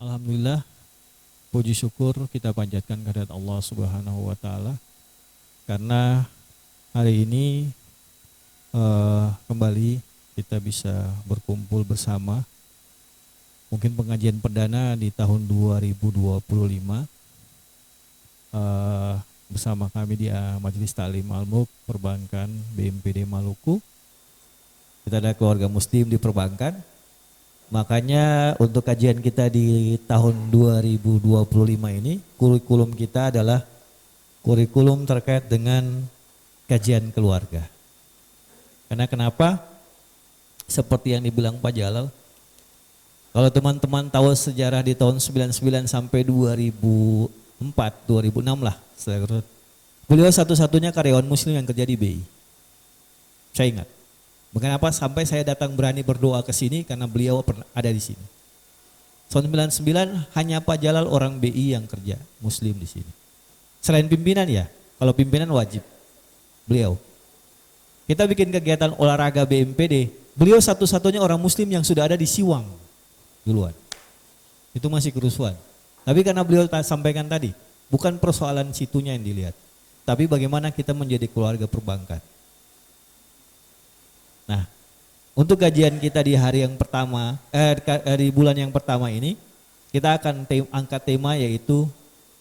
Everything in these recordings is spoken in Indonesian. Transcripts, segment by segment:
Alhamdulillah, puji syukur kita panjatkan kehadirat Allah Subhanahu wa taala karena hari ini kembali kita bisa berkumpul bersama. Mungkin pengajian perdana di tahun 2025 bersama kami di Majelis Ta'lim Al-Mulk Perbankan BMPD Maluku. Kita ada keluarga muslim di perbankan. Makanya untuk kajian kita di tahun 2025 ini, kurikulum kita adalah kurikulum terkait dengan kajian keluarga. Karena kenapa? Seperti yang dibilang Pak Jalal, kalau teman-teman tahu sejarah di tahun 99 sampai 2004, 2006 lah, beliau satu-satunya karyawan muslim yang kerja di BI. Saya ingat. Mengapa sampai saya datang berani berdoa ke sini karena beliau ada di sini. Tahun 99 hanya Pak Jalal orang BI yang kerja muslim di sini. Selain pimpinan ya, kalau pimpinan wajib beliau. Kita bikin kegiatan olahraga BMPD, beliau satu-satunya orang muslim yang sudah ada di Siwang duluan. Itu masih kerusuhan. Tapi karena beliau sampaikan tadi, bukan persoalan situnya yang dilihat, tapi bagaimana kita menjadi keluarga perbankan. Nah, untuk kajian kita di hari yang pertama, di bulan yang pertama ini, kita akan angkat tema yaitu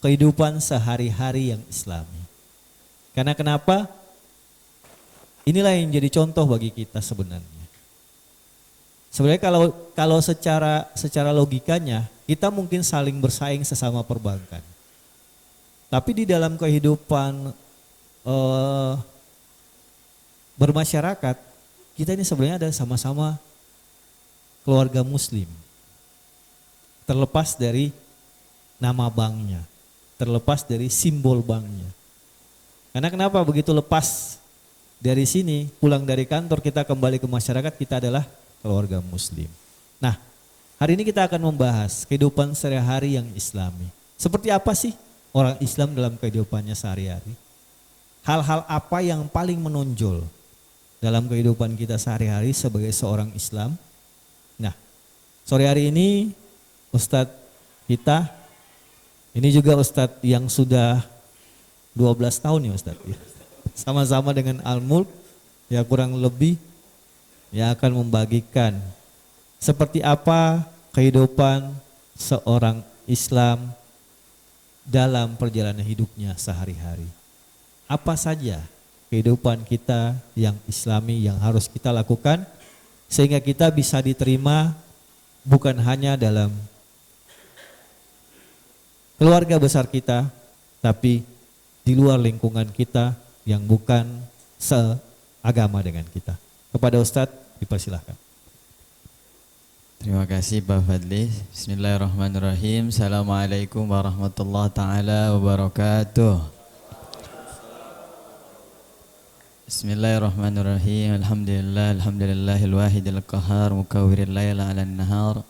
kehidupan sehari-hari yang Islami. Karena kenapa? Inilah yang jadi contoh bagi kita sebenarnya. Sebenarnya kalau secara logikanya kita mungkin saling bersaing sesama perbankan. Tapi di dalam kehidupan bermasyarakat, kita ini sebenarnya ada sama-sama keluarga muslim. Terlepas dari nama banknya, terlepas dari simbol banknya. Karena kenapa begitu lepas dari sini, pulang dari kantor kita kembali ke masyarakat, kita adalah keluarga muslim. Nah, hari ini kita akan membahas kehidupan sehari-hari yang Islami. Seperti apa sih orang Islam dalam kehidupannya sehari-hari? Hal-hal apa yang paling menonjol dalam kehidupan kita sehari-hari sebagai seorang Islam? Nah, sore hari ini Ustadz kita, ini juga Ustadz yang sudah 12 tahun ya Ustadz ya. Sama-sama dengan Al-Mulk ya, kurang lebih yang akan membagikan seperti apa kehidupan seorang Islam dalam perjalanan hidupnya sehari-hari. Apa saja kehidupan kita yang Islami yang harus kita lakukan sehingga kita bisa diterima bukan hanya dalam keluarga besar kita, tapi di luar lingkungan kita yang bukan seagama dengan kita. Kepada Ustadz dipersilahkan. Terima kasih Pak Fadli. Bismillahirrahmanirrahim. Assalamualaikum warahmatullahi taala wabarakatuh. Bismillahirrahmanirrahim. Alhamdulillahil wahidil qahhar mukawwiril laila 'alan nahar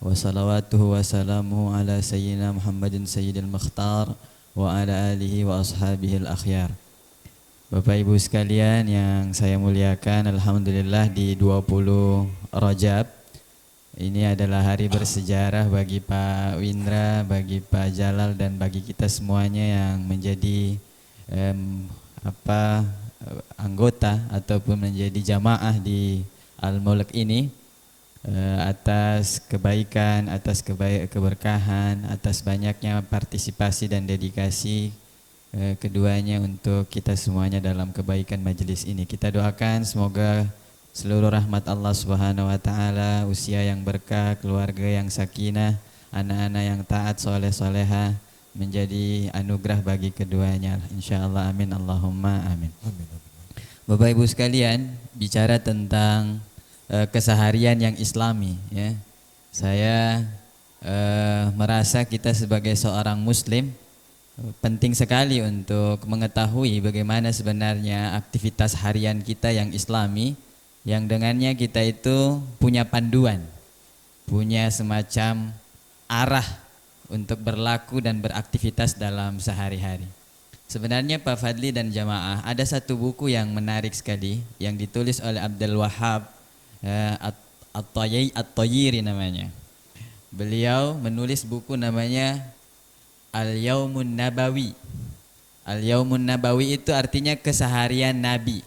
wa salawatuhu wa salamuhu ala sayyidina Muhammadin sayyidil mukhtar wa ala alihi wa ashabihil akhyar. Bapak Ibu sekalian yang saya muliakan, alhamdulillah di 20 Rajab ini adalah hari bersejarah bagi Pak Windra, bagi Pak Jalal dan bagi kita semuanya yang menjadi anggota ataupun menjadi jamaah di Al-Mulk ini, atas kebaikan, atas keberkahan, atas banyaknya partisipasi dan dedikasi keduanya untuk kita semuanya dalam kebaikan majelis ini. Kita doakan semoga seluruh rahmat Allah Subhanahu wa taala, usia yang berkah, keluarga yang sakinah, anak-anak yang taat, soleh-soleha menjadi anugerah bagi keduanya, insyaallah, amin Allahumma amin. Bapak Ibu sekalian, bicara tentang keseharian yang Islami ya, saya merasa kita sebagai seorang muslim penting sekali untuk mengetahui bagaimana sebenarnya aktivitas harian kita yang Islami, yang dengannya kita itu punya panduan, punya semacam arah untuk berlaku dan beraktivitas dalam sehari-hari. Sebenarnya Pak Fadli dan jamaah, ada satu buku yang menarik sekali yang ditulis oleh Abdul Wahab At-Tayyiri namanya. beliau menulis buku namanya Al-Yaumun Nabawi. Al-Yaumun Nabawi itu artinya keseharian Nabi.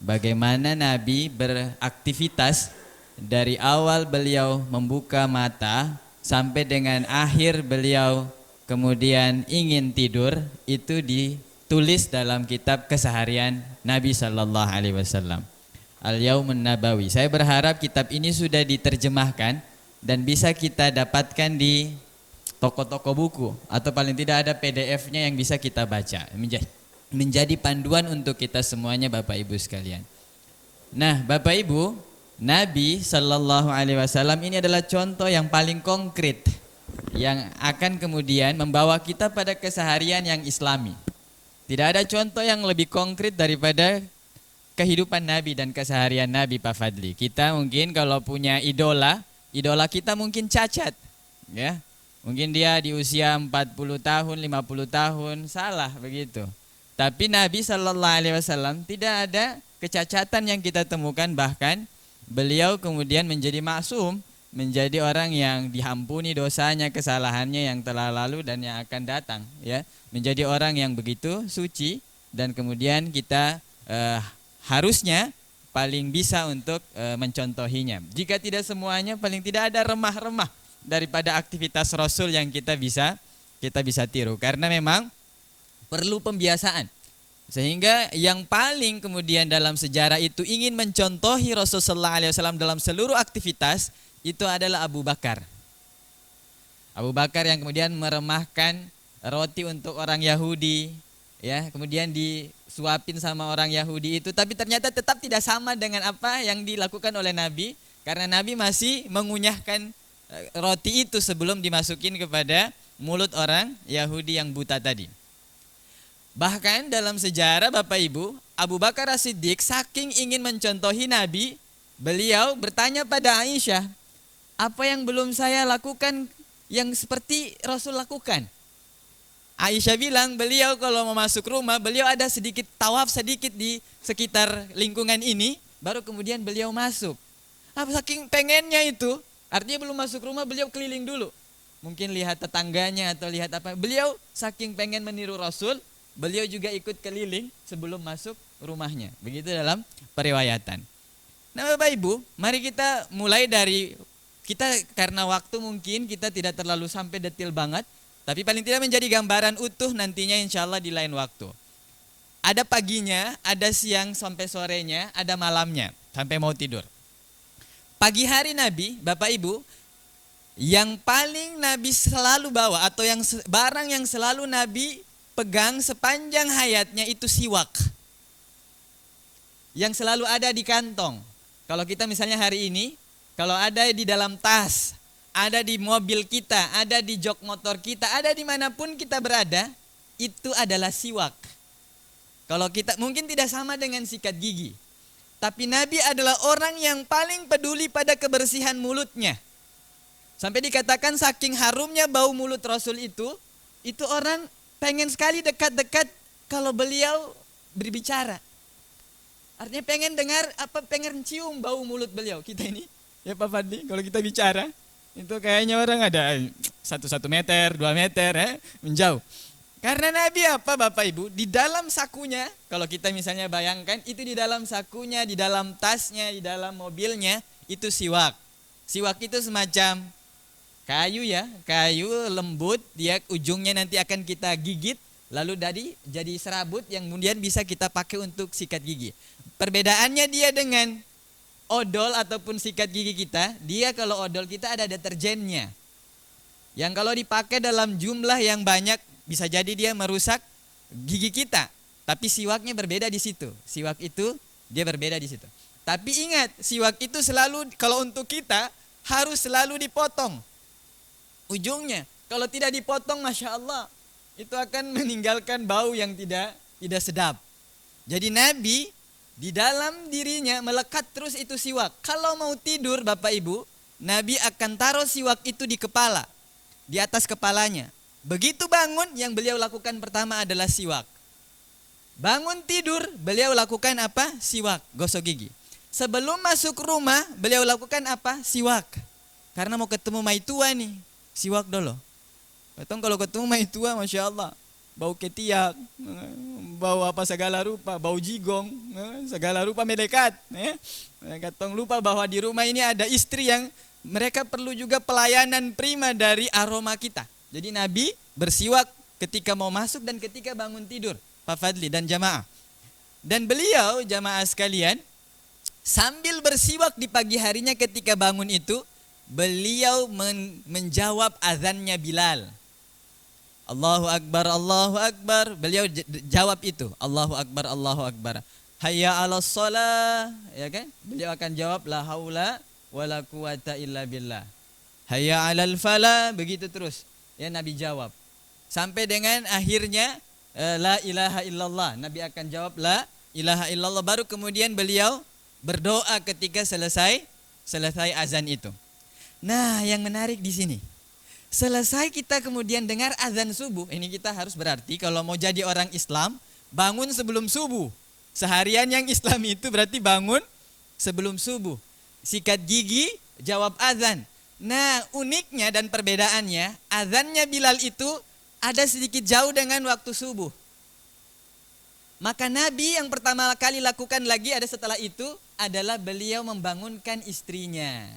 Bagaimana Nabi beraktivitas dari awal beliau membuka mata sampai dengan akhir beliau kemudian ingin tidur, itu ditulis dalam kitab keseharian Nabi sallallahu alaihi wasallam. Al-Yaumun Nabawi. Saya berharap kitab ini sudah diterjemahkan dan bisa kita dapatkan di toko-toko buku, atau paling tidak ada PDF-nya yang bisa kita baca, menjadi panduan untuk kita semuanya Bapak Ibu sekalian. Nah Bapak Ibu, Nabi Sallallahu Alaihi Wasallam ini adalah contoh yang paling konkret yang akan kemudian membawa kita pada keseharian yang Islami. Tidak ada contoh yang lebih konkret daripada kehidupan Nabi dan keseharian Nabi, Pak Fadli. Kita mungkin kalau punya idola kita mungkin cacat, ya. Mungkin dia di usia 40 tahun, 50 tahun, salah begitu. Tapi Nabi Sallallahu Alaihi Wasallam tidak ada kecacatan yang kita temukan, bahkan beliau kemudian menjadi maksum, menjadi orang yang diampuni dosanya, kesalahannya yang telah lalu dan yang akan datang, ya. Menjadi orang yang begitu suci, dan kemudian kita harusnya paling bisa untuk mencontohinya. Jika tidak semuanya, paling tidak ada remah-remah daripada aktivitas Rasul yang kita bisa tiru, karena memang perlu pembiasaan. Sehingga yang paling kemudian dalam sejarah itu ingin mencontohi Rasulullah SAW dalam seluruh aktivitas itu adalah Abu Bakar. Abu Bakar yang kemudian meremahkan roti untuk orang Yahudi, ya, kemudian disuapin sama orang Yahudi itu, tapi ternyata tetap tidak sama dengan apa yang dilakukan oleh Nabi, karena Nabi masih mengunyahkan roti itu sebelum dimasukin kepada mulut orang Yahudi yang buta tadi. Bahkan dalam sejarah Bapak Ibu, Abu Bakar As-Siddiq saking ingin mencontohi Nabi, beliau bertanya pada Aisyah, apa yang belum saya lakukan yang seperti Rasul lakukan? Aisyah bilang beliau kalau mau masuk rumah, beliau ada sedikit tawaf sedikit di sekitar lingkungan ini, baru kemudian beliau masuk. Saking pengennya itu, artinya belum masuk rumah beliau keliling dulu. Mungkin lihat tetangganya atau lihat apa. Beliau saking pengen meniru Rasul, beliau juga ikut keliling sebelum masuk rumahnya. Begitu dalam periwayatan. Nah Bapak Ibu, mari kita mulai dari kita, karena waktu mungkin kita tidak terlalu sampai detail banget, tapi paling tidak menjadi gambaran utuh nantinya insya Allah di lain waktu. Ada paginya, ada siang sampai sorenya, ada malamnya sampai mau tidur. Pagi hari Nabi, Bapak Ibu, yang paling Nabi selalu bawa atau yang barang yang selalu Nabi pegang sepanjang hayatnya itu siwak. Yang selalu ada di kantong. Kalau kita misalnya hari ini, kalau ada di dalam tas, ada di mobil kita, ada di jok motor kita, ada dimanapun kita berada, itu adalah siwak. Kalau kita mungkin tidak sama dengan sikat gigi. Tapi Nabi adalah orang yang paling peduli pada kebersihan mulutnya. Sampai dikatakan saking harumnya bau mulut Rasul itu orang pengen sekali dekat-dekat kalau beliau berbicara. Artinya pengen dengar pengen cium bau mulut beliau. Kita ini, ya Pak Fadli, kalau kita bicara, itu kayaknya orang ada 1 meter, 2 meter, menjauh. Karena Nabi apa Bapak Ibu, di dalam sakunya, kalau kita misalnya bayangkan, itu di dalam sakunya, di dalam tasnya, di dalam mobilnya, itu siwak. Siwak itu semacam kayu ya, kayu lembut, dia ujungnya nanti akan kita gigit, lalu jadi serabut yang kemudian bisa kita pakai untuk sikat gigi. Perbedaannya dia dengan odol ataupun sikat gigi kita, dia kalau odol kita ada deterjennya. Yang kalau dipakai dalam jumlah yang banyak, bisa jadi dia merusak gigi kita. Tapi siwaknya berbeda di situ. Siwak itu dia berbeda di situ. Tapi ingat, siwak itu selalu kalau untuk kita harus selalu dipotong ujungnya. Kalau tidak dipotong, Masya Allah, itu akan meninggalkan bau yang tidak sedap. Jadi Nabi di dalam dirinya melekat terus itu siwak. Kalau mau tidur Bapak Ibu, Nabi akan taruh siwak itu di kepala, di atas kepalanya. Begitu bangun, yang beliau lakukan pertama adalah siwak. Bangun tidur, beliau lakukan apa? Siwak, gosok gigi. Sebelum masuk rumah, beliau lakukan apa? Siwak. karena mau ketemu maitua nih, siwak dulu. Katong kalau ketemu maitua, Masya Allah, bau ketiak, bau apa segala rupa, bau jigong, segala rupa mendekat. Katong lupa bahwa di rumah ini ada istri yang mereka perlu juga pelayanan prima dari aroma kita. Jadi Nabi bersiwak ketika mau masuk dan ketika bangun tidur, Pak Fadli dan jamaah. Dan beliau, jamaah sekalian, sambil bersiwak di pagi harinya ketika bangun itu, beliau menjawab azannya Bilal. Allahu Akbar, Allahu Akbar. Beliau jawab itu, Allahu Akbar, Allahu Akbar. Hayya 'alas shalah, ya kan? Beliau akan jawab la haula wala quwata illa billah. Hayya 'alal falah, begitu terus. Ya Nabi jawab. Sampai dengan akhirnya la ilaha illallah. Nabi akan jawab la ilaha illallah, baru kemudian beliau berdoa ketika selesai azan itu. Nah, yang menarik di sini, selesai kita kemudian dengar azan subuh, ini kita harus berarti kalau mau jadi orang Islam, bangun sebelum subuh. Seharian yang Islam itu berarti bangun sebelum subuh. Sikat gigi, jawab azan. Nah, uniknya dan perbedaannya, azannya Bilal itu ada sedikit jauh dengan waktu subuh. Maka Nabi yang pertama kali lakukan lagi ada setelah itu adalah beliau membangunkan istrinya.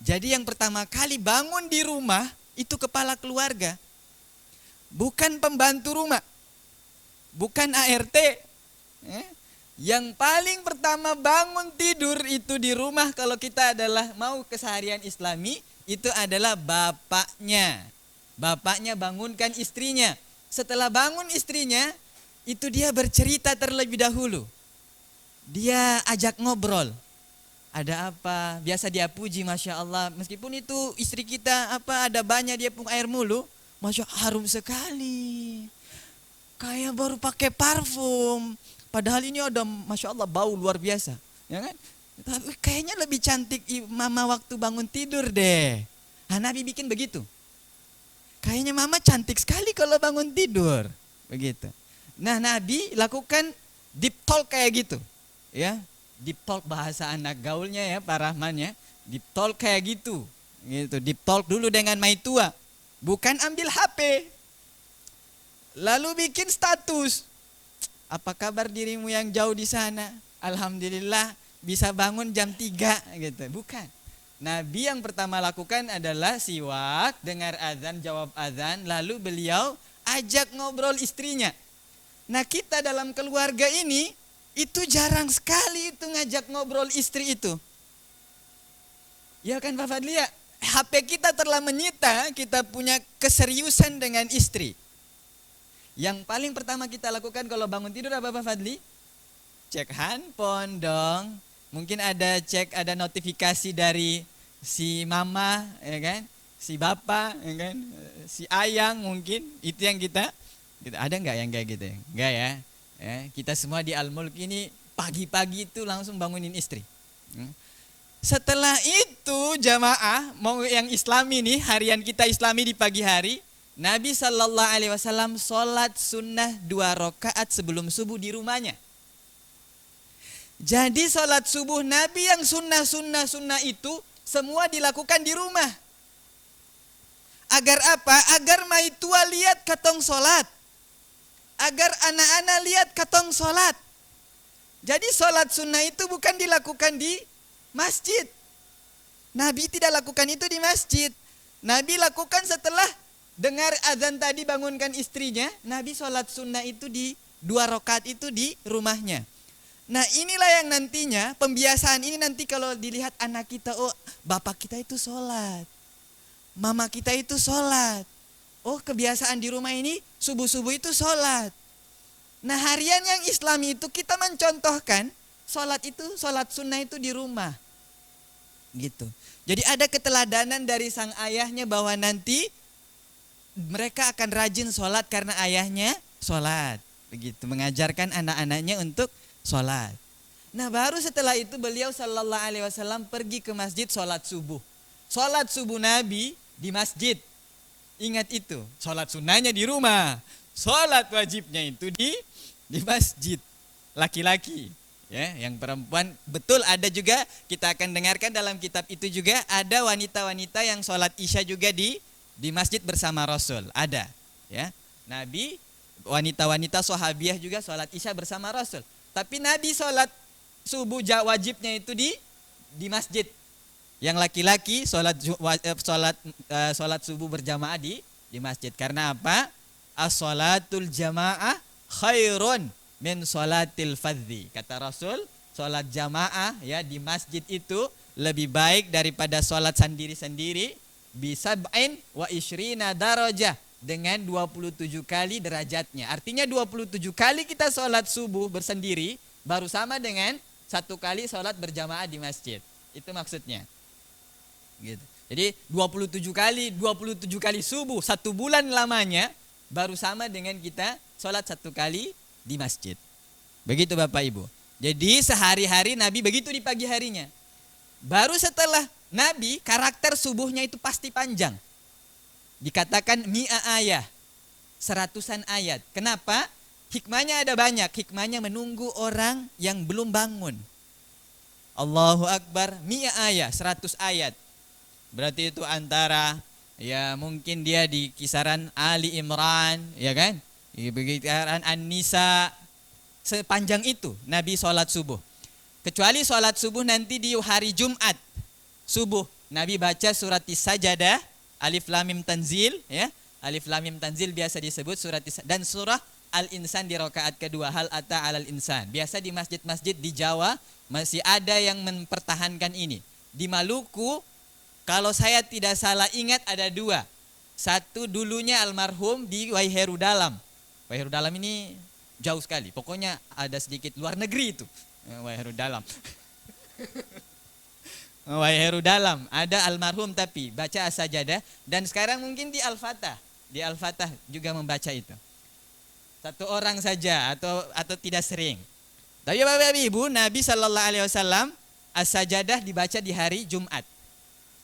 Jadi yang pertama kali bangun di rumah itu kepala keluarga. Bukan pembantu rumah. Bukan ART. Yang paling pertama bangun tidur itu di rumah kalau kita adalah mau keseharian Islami, itu adalah bapaknya. Bapaknya bangunkan istrinya. Setelah bangun istrinya, itu dia bercerita terlebih dahulu. Dia ajak ngobrol. Ada apa? Biasa dia puji, Masya Allah. Meskipun itu istri kita ada banyak dia pun air mulu. Masya Allah, harum sekali. Kayak baru pakai parfum. Padahal ini ada, Masya Allah, bau luar biasa. Ya kan? Tapi kayaknya lebih cantik mama waktu bangun tidur deh. Nabi bikin begitu. Kayaknya mama cantik sekali kalau bangun tidur. Begitu. Nah, Nabi lakukan deep talk kayak gitu. Ya. Deep talk bahasa anak gaulnya ya, Pak Rahman ya. Deep talk kayak gitu. Gitu. Deep talk dulu dengan maitua. Bukan ambil HP. Lalu bikin status. Apa kabar dirimu yang jauh di sana? Alhamdulillah bisa bangun jam 3 gitu. Bukan. Nabi yang pertama lakukan adalah siwak, dengar azan, jawab azan, lalu beliau ajak ngobrol istrinya. Nah, kita dalam keluarga ini itu jarang sekali itu ngajak ngobrol istri itu. Ya kan Pak Fadli ya? HP kita telah menyita, kita punya keseriusan dengan istri. Yang paling pertama kita lakukan kalau bangun tidur apa Pak Fadli? Cek handphone dong. Mungkin ada notifikasi dari si mama, ya kan? Si bapak, ya kan? Si ayang mungkin. Itu yang kita ada nggak yang kayak gitu? Enggak ya? Kita semua di Al-Mulk ini pagi-pagi itu langsung bangunin istri. Setelah itu jamaah, mau yang Islami nih, harian kita Islami di pagi hari, Nabi SAW sholat sunnah 2 rakaat sebelum subuh di rumahnya. Jadi sholat subuh Nabi yang sunnah itu semua dilakukan di rumah. Agar apa? Agar maitua lihat katong sholat. Agar anak-anak lihat katong sholat. Jadi sholat sunnah itu bukan dilakukan di masjid. Nabi tidak lakukan itu di masjid. Nabi lakukan setelah dengar azan tadi bangunkan istrinya. Nabi sholat sunnah itu di 2 rakaat itu di rumahnya. Nah, inilah yang nantinya pembiasaan ini nanti kalau dilihat anak kita, oh bapak kita itu sholat. Mama kita itu sholat. Oh, kebiasaan di rumah ini subuh-subuh itu sholat. Nah, harian yang Islami itu kita mencontohkan sholat sunnah itu di rumah. Gitu. Jadi ada keteladanan dari sang ayahnya bahwa nanti mereka akan rajin sholat karena ayahnya sholat. Begitu, mengajarkan anak-anaknya untuk sholat. Nah, baru setelah itu beliau SAW pergi ke masjid sholat subuh. Sholat subuh Nabi di masjid. Ingat itu, sholat sunnahnya di rumah, sholat wajibnya itu di masjid. Laki-laki, Ya, yang perempuan betul ada juga, kita akan dengarkan dalam kitab itu juga ada wanita-wanita yang sholat isya juga di masjid bersama Rasul, ada. Ya, Nabi, wanita-wanita sahabiah juga sholat isya bersama Rasul. Tapi Nabi sholat subuh wajibnya itu di masjid. Yang laki-laki sholat subuh berjamaah di masjid. Karena apa? As-sholatul jamaah khairun min sholatil fadhi. Kata Rasul, sholat jamaah ya di masjid itu lebih baik daripada sholat sendiri-sendiri bisab'in wa ishrina darajah, dengan 27 kali derajatnya. Artinya 27 kali kita sholat subuh bersendiri baru sama dengan 1 kali sholat berjamaah di masjid. Itu maksudnya. Gitu. Jadi 27 kali subuh 1 bulan lamanya baru sama dengan kita sholat 1 kali di masjid. Begitu Bapak Ibu. Jadi sehari-hari Nabi begitu di pagi harinya. Baru setelah Nabi, karakter subuhnya itu pasti panjang. Dikatakan mi'a ayah, 100-an ayat. Kenapa? Hikmahnya ada banyak. Hikmahnya menunggu orang yang belum bangun. Allahu Akbar, mi'a ayah, 100 ayat. Berarti itu antara ya mungkin dia di kisaran Ali Imran, ya kan? Di kisaran An-Nisa. Sepanjang itu Nabi sholat subuh. Kecuali sholat subuh nanti di hari Jumat subuh, Nabi baca surat As-Sajadah, Alif Lam Mim Tanzil, ya. Alif Lam Mim Tanzil biasa disebut surat dan surah Al-Insan di rakaat kedua, hal ata alal insan. Biasa di masjid-masjid di Jawa masih ada yang mempertahankan ini. Di Maluku, kalau saya tidak salah ingat ada 2. Satu dulunya almarhum di Waiheru Dalam. Waiheru Dalam ini jauh sekali. Pokoknya ada sedikit luar negeri itu. Waiheru Dalam. Waiheru Dalam ada almarhum tapi baca As-Sajadah, dan sekarang mungkin di Al-Fatah. Di Al-Fatah juga membaca itu. 1 orang saja atau tidak sering. Tapi Bapak Ibu, Nabi sallallahu alaihi wasallam As-Sajadah dibaca di hari Jumat.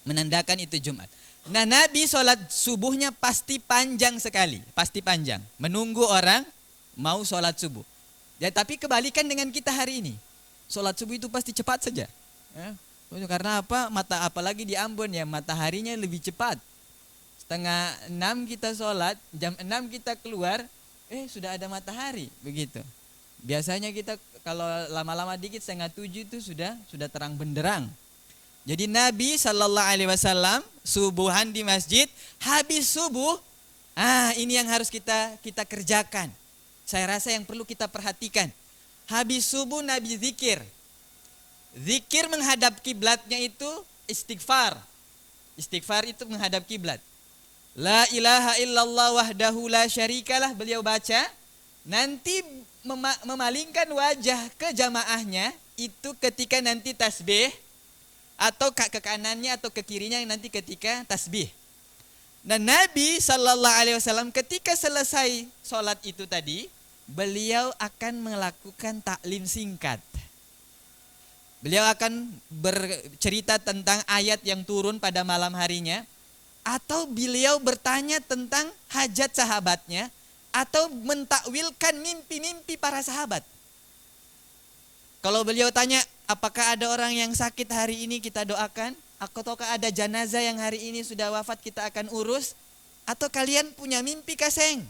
Menandakan itu Jumat. Nah, Nabi sholat subuhnya pasti panjang sekali, pasti panjang. Menunggu orang mau sholat subuh. Ya, tapi kebalikan dengan kita hari ini. Sholat subuh itu pasti cepat saja. Ya. Karena apa? Apalagi di Ambon ya, mataharinya lebih cepat. 5:30 kita sholat, jam 6 kita keluar, sudah ada matahari, begitu. Biasanya kita kalau lama-lama dikit 6:30 itu sudah terang benderang. Jadi Nabi sallallahu alaihi wasallam subuhan di masjid, habis subuh, ini yang harus kita kerjakan. Saya rasa yang perlu kita perhatikan. Habis subuh Nabi zikir. Zikir menghadap kiblatnya itu istighfar. Istighfar itu menghadap kiblat. La ilaha illallah wahdahu la syarikalah, beliau baca. Nanti memalingkan wajah ke jamaahnya itu ketika nanti tasbih, atau ke kanannya atau ke kirinya nanti ketika tasbih. Dan Nabi sallallahu alaihi wasallam ketika selesai sholat itu tadi, beliau akan melakukan taklim singkat. Beliau akan bercerita tentang ayat yang turun pada malam harinya, atau beliau bertanya tentang hajat sahabatnya, atau mentakwilkan mimpi-mimpi para sahabat. Kalau beliau tanya, apakah ada orang yang sakit hari ini kita doakan? Ataukah ada jenazah yang hari ini sudah wafat kita akan urus? Atau kalian punya mimpi kaseng?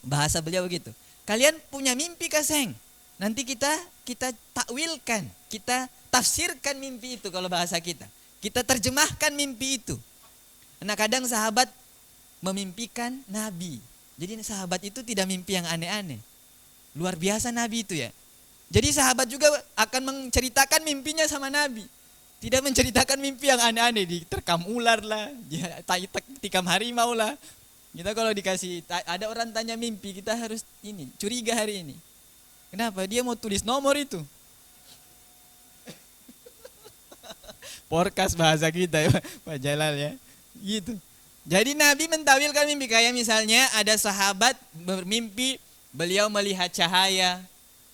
Bahasa beliau begitu. Kalian punya mimpi kaseng? Nanti kita takwilkan, kita tafsirkan mimpi itu kalau bahasa kita. Kita terjemahkan mimpi itu. Nah, kadang sahabat memimpikan Nabi. Jadi sahabat itu tidak mimpi yang aneh-aneh. Luar biasa Nabi itu ya. Jadi sahabat juga akan menceritakan mimpinya sama Nabi. Tidak menceritakan mimpi yang aneh-aneh, diterkam ular lah, tikam harimau lah. Kita kalau dikasih, ada orang tanya mimpi, kita harus curiga hari ini. Kenapa? Dia mau tulis nomor itu. Forecast bahasa kita ya Pak Jalal ya. Gitu. Jadi Nabi mentawilkan mimpi, kayak misalnya ada sahabat bermimpi beliau melihat cahaya.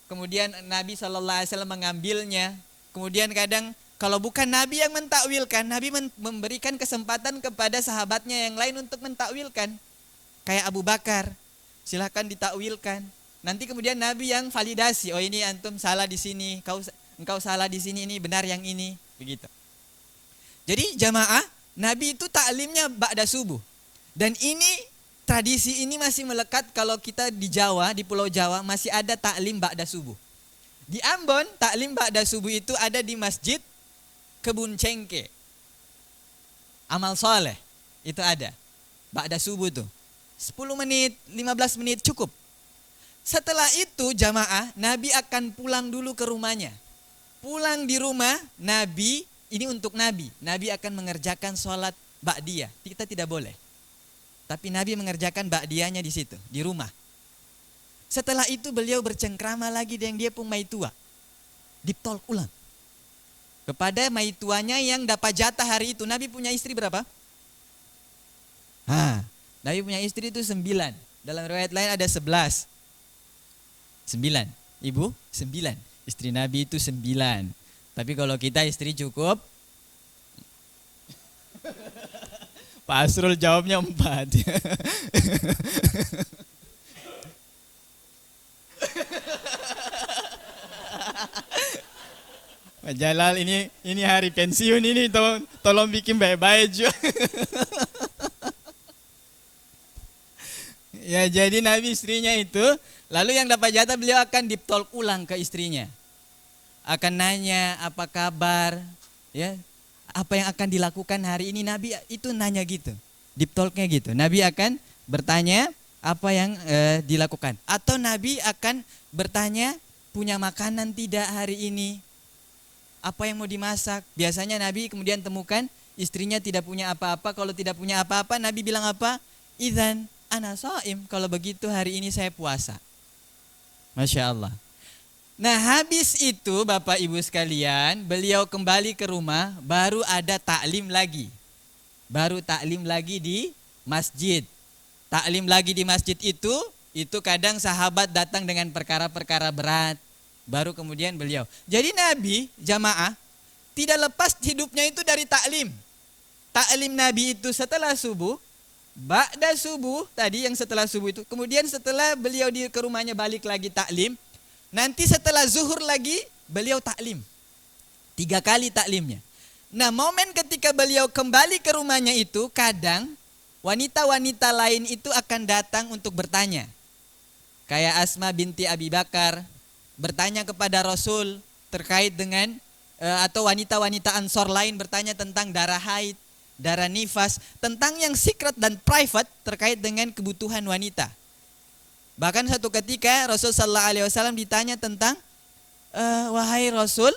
Kemudian Nabi SAW mengambilnya. Kemudian kadang kalau bukan Nabi yang mentakwilkan, Nabi memberikan kesempatan kepada sahabatnya yang lain untuk mentakwilkan. Kayak Abu Bakar, silahkan ditakwilkan. Nanti kemudian Nabi yang validasi, oh ini antum salah di sini, engkau salah di sini, ini benar yang ini, begitu. Jadi jamaah, Nabi itu taklimnya ba'da subuh. Dan ini tradisi ini masih melekat kalau kita di Jawa, di Pulau Jawa masih ada taklim ba'da subuh. Di Ambon, taklim ba'da subuh itu ada di Masjid Kebun Cengke. Amal soleh itu ada. Ba'da subuh tuh. 10 menit, 15 menit cukup. Setelah itu jamaah, Nabi akan pulang dulu ke rumahnya. Pulang di rumah, Nabi, ini untuk Nabi. Nabi akan mengerjakan sholat ba'diyah. Kita tidak boleh. Tapi Nabi mengerjakan ba'diyahnya di situ, di rumah. Setelah itu beliau bercengkrama lagi dengan dia pun maitua. Deep talk ulang. Kepada maituanya yang dapat jatah hari itu. Nabi punya istri berapa? Nabi punya istri itu 9. Dalam riwayat lain ada 11. 9. Ibu 9. Istri Nabi itu 9. Tapi kalau kita istri cukup. Pak Asrul jawabnya 4. Pak Jalal ini hari pensiun ini tolong bikin baik-baik juga. Ya jadi Nabi istrinya itu, lalu yang dapat jatah beliau akan deep talk ulang ke istrinya. Akan nanya apa kabar, ya, apa yang akan dilakukan hari ini. Nabi itu nanya gitu, deep talknya gitu. Nabi akan bertanya apa yang dilakukan. Atau Nabi akan bertanya punya makanan tidak hari ini, apa yang mau dimasak. Biasanya Nabi kemudian temukan istrinya tidak punya apa-apa. Kalau tidak punya apa-apa Nabi bilang apa? Idzan ana shaim, kalau begitu hari ini saya puasa. Masya Allah. Nah habis itu Bapak Ibu sekalian, beliau kembali ke rumah, baru ada taklim lagi. Baru taklim lagi di masjid. Taklim lagi di masjid itu kadang sahabat datang dengan perkara-perkara berat. Baru kemudian beliau. Jadi Nabi, jamaah, tidak lepas hidupnya itu dari taklim. Taklim Nabi itu setelah subuh, ba'da subuh tadi yang setelah subuh itu. Kemudian setelah beliau ke rumahnya balik lagi taklim. Nanti setelah zuhur lagi beliau taklim. 3 kali taklimnya. Nah momen ketika beliau kembali ke rumahnya itu kadang wanita-wanita lain itu akan datang untuk bertanya. Kayak Asma binti Abi Bakar bertanya kepada Rasul terkait dengan atau wanita-wanita Ansor lain bertanya tentang darah haid, darah nifas, tentang yang secret dan private terkait dengan kebutuhan wanita. Bahkan satu ketika Rasul sallallahu alaihi wasallam ditanya tentang wahai Rasul,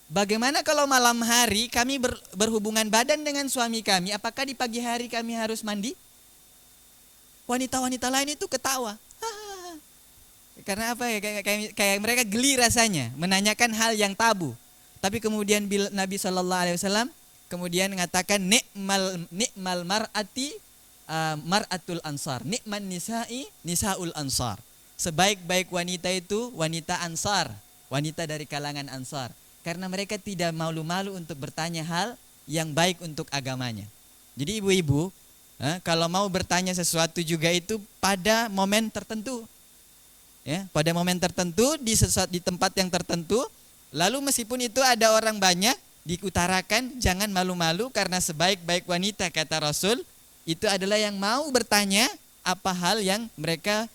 bagaimana kalau malam hari kami berhubungan badan dengan suami kami, apakah di pagi hari kami harus mandi? Wanita-wanita lain itu ketawa. Karena apa ya, kayak mereka geli rasanya menanyakan hal yang tabu. Tapi kemudian Nabi sallallahu alaihi wasallam kemudian mengatakan nikmal mar'ati mar'atul ansar, nikman nisa'i nisaul ansar. Sebaik-baik wanita itu wanita ansar, wanita dari kalangan ansar. Karena mereka tidak malu-malu untuk bertanya hal yang baik untuk agamanya. Jadi ibu-ibu, kalau mau bertanya sesuatu juga itu pada momen tertentu. Ya, pada momen tertentu di tempat yang tertentu. Lalu meskipun itu ada orang banyak, diutarakan jangan malu-malu karena sebaik-baik wanita kata Rasul itu adalah yang mau bertanya apa hal yang mereka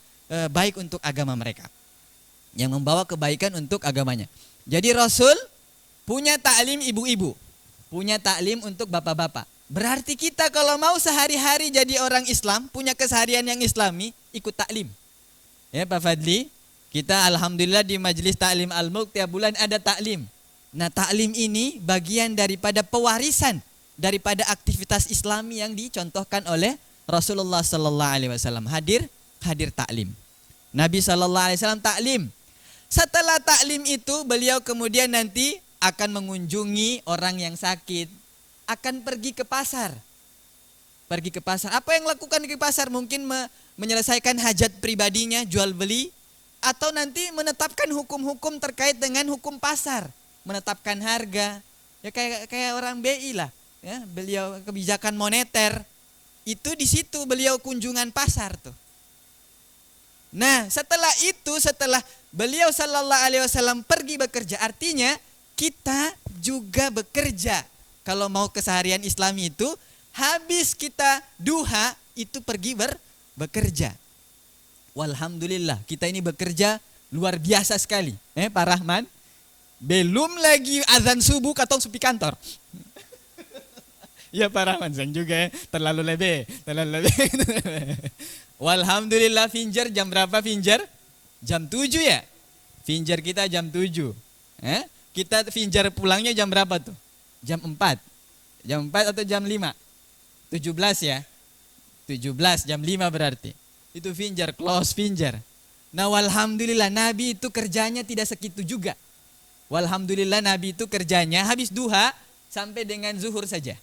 baik untuk agama mereka, yang membawa kebaikan untuk agamanya. Jadi Rasul punya taklim ibu-ibu, punya taklim untuk bapak-bapak. Berarti kita kalau mau sehari-hari jadi orang Islam, punya keseharian yang Islami, ikut taklim. Ya Pak Fadli, kita alhamdulillah di Majelis Taklim Al-Mulk tiap bulan ada taklim. Nah taklim ini bagian daripada pewarisan daripada aktivitas Islami yang dicontohkan oleh Rasulullah sallallahu alaihi wasallam. Hadir taklim. Nabi sallallahu alaihi wasallam taklim. Setelah taklim itu beliau kemudian nanti akan mengunjungi orang yang sakit, akan pergi ke pasar. Pergi ke pasar. Apa yang lakukan di pasar? Mungkin menyelesaikan hajat pribadinya, jual beli, atau nanti menetapkan hukum-hukum terkait dengan hukum pasar, menetapkan harga. Ya kayak orang BI lah, ya, beliau kebijakan moneter. Itu di situ beliau kunjungan pasar tuh. Nah, setelah beliau sallallahu alaihi wasallam pergi bekerja, artinya kita juga bekerja. Kalau mau keseharian Islami itu, habis kita duha itu pergi bekerja. Walhamdulillah, kita ini bekerja luar biasa sekali. Pak Rahman, belum lagi azan subuh katong supi kantor. Ya Pak Rahman, saya juga terlalu lebih. Walhamdulillah, Finjar jam berapa Finjar? Jam 7 ya? Finjar kita jam 7. Kita Finjar pulangnya jam berapa tuh? Jam 4. Jam 4 atau jam 5? 17 ya? 17 jam 5 berarti. Itu Finjar, close Finjar. Nah walhamdulillah Nabi itu kerjanya tidak segitu juga. Walhamdulillah Nabi itu kerjanya habis duha sampai dengan zuhur saja.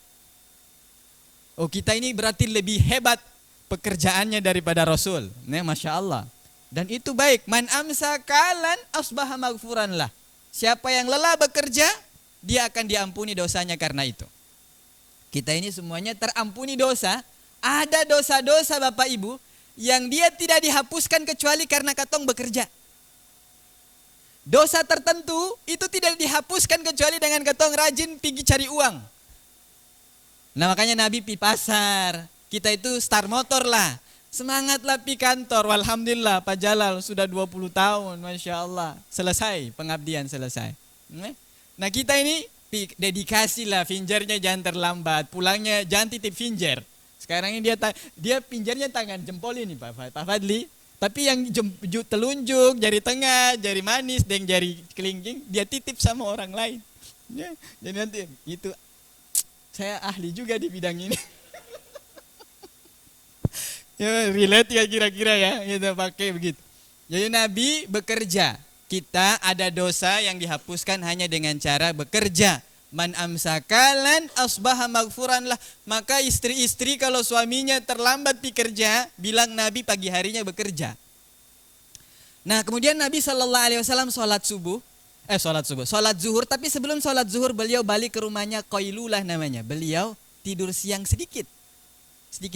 Oh kita ini berarti lebih hebat pekerjaannya daripada Rasul. Nah Masya Allah. Dan itu baik. Man amsa kalan asbaha maghfuran lah. Siapa yang lelah bekerja, dia akan diampuni dosanya karena itu. Kita ini semuanya terampuni dosa. Ada dosa-dosa Bapak Ibu yang dia tidak dihapuskan kecuali karena katong bekerja. Dosa tertentu itu tidak dihapuskan kecuali dengan katong rajin pergi cari uang. Nah makanya Nabi pi pasar, kita itu star motor lah. Semangatlah pi kantor, walhamdulillah Pak Jalal sudah 20 tahun, Masya Allah. Selesai, pengabdian selesai. Nah kita ini dedikasi lah, Finjarnya jangan terlambat, pulangnya jangan titip Finjar. Sekarang ini dia pinjarnya tangan jempol ini Pak Fadli. Tapi yang telunjuk, jari tengah, jari manis, dan jari kelingking, dia titip sama orang lain. Ya, jadi nanti itu saya ahli juga di bidang ini. Ya, relate ya kira-kira ya, kita pakai begitu. Jadi Nabi bekerja. Kita ada dosa yang dihapuskan hanya dengan cara bekerja. Man amsakalan asbaha maghfuran lah. Maka istri-istri kalau suaminya terlambat bekerja, bilang Nabi pagi harinya bekerja. Nah kemudian Nabi SAW sholat zuhur. Tapi sebelum sholat zuhur beliau balik ke rumahnya, qailulah namanya. Beliau tidur siang sedikit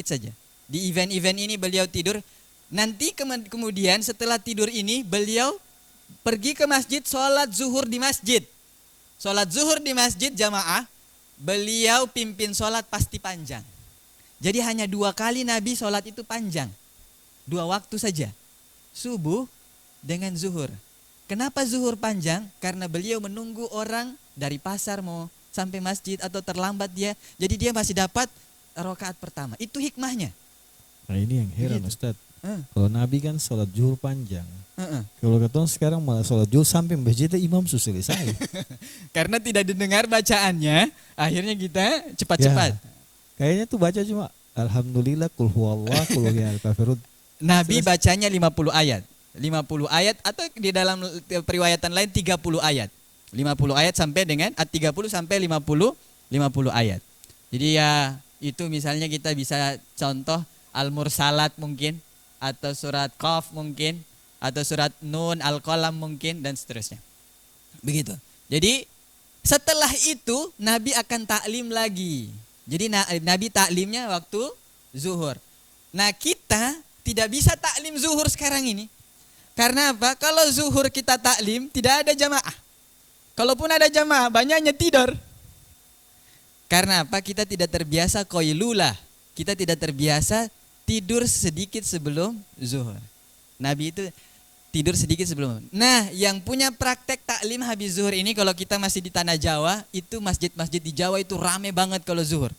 saja. Di event-event ini beliau tidur. Nanti kemudian setelah tidur ini beliau pergi ke masjid, sholat zuhur di masjid. Sholat zuhur di masjid jamaah, beliau pimpin sholat pasti panjang. Jadi hanya 2 kali Nabi sholat itu panjang. 2 waktu saja. Subuh dengan zuhur. Kenapa zuhur panjang? Karena beliau menunggu orang dari pasar mau sampai masjid atau terlambat dia. Jadi dia masih dapat rakaat pertama. Itu hikmahnya. Nah ini yang heran Ustadz. Kalau Nabi kan sholat zuhur panjang. Kalau katong sekarang malah sholat zuhur sampai masjid imam sudah selesai. Karena tidak didengar bacaannya, akhirnya kita cepat-cepat. Ya, kayaknya tuh baca cuma Alhamdulillah, Qul huwallah, Qul huwal kafirun. Nabi bacanya 50 ayat. 50 ayat atau di dalam periwayatan lain 30 ayat. 50 ayat sampai dengan 30 sampai 50 ayat. Jadi ya itu misalnya kita bisa contoh Al-Mursalat mungkin, atau surat Qaf mungkin, atau surat Nun, Al-Qalam mungkin, dan seterusnya. Begitu. Jadi setelah itu Nabi akan taklim lagi. Jadi Nabi taklimnya waktu zuhur. Nah kita tidak bisa taklim zuhur sekarang ini. Karena apa? Kalau zuhur kita taklim tidak ada jamaah. Kalaupun ada jamaah banyaknya tidur. Karena apa? Kita tidak terbiasa qailulah. Kita tidak terbiasa tidur sedikit sebelum zuhur. Nabi itu tidur sedikit sebelum. Nah, yang punya praktek taklim habis zuhur ini kalau kita masih di tanah Jawa, itu masjid-masjid di Jawa itu rame banget kalau zuhur.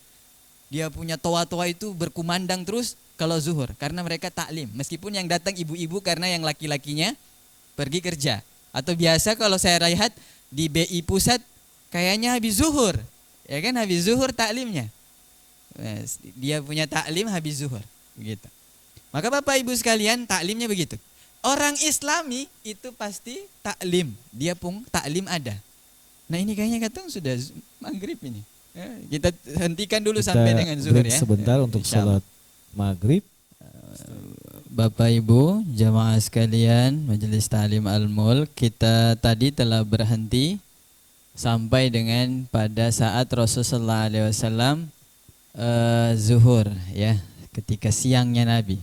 Dia punya toa-toa itu berkumandang terus kalau zuhur karena mereka taklim. Meskipun yang datang ibu-ibu karena yang laki-lakinya pergi kerja. Atau biasa kalau saya lihat di BI Pusat kayaknya habis zuhur. Ya kan habis zuhur taklimnya. Dia punya taklim habis zuhur. Begitu. Maka Bapak Ibu sekalian taklimnya begitu. Orang Islami itu pasti taklim. Dia pun taklim ada. Nah ini kayaknya katong sudah maghrib ini. Kita hentikan dulu kita sampai dengan zuhur ya. Sebentar untuk sholat maghrib. Bapak Ibu jamaah sekalian Majelis Ta'lim Al-Mulk, kita tadi telah berhenti sampai dengan pada saat Rasulullah SAW zuhur ya, ketika siangnya Nabi.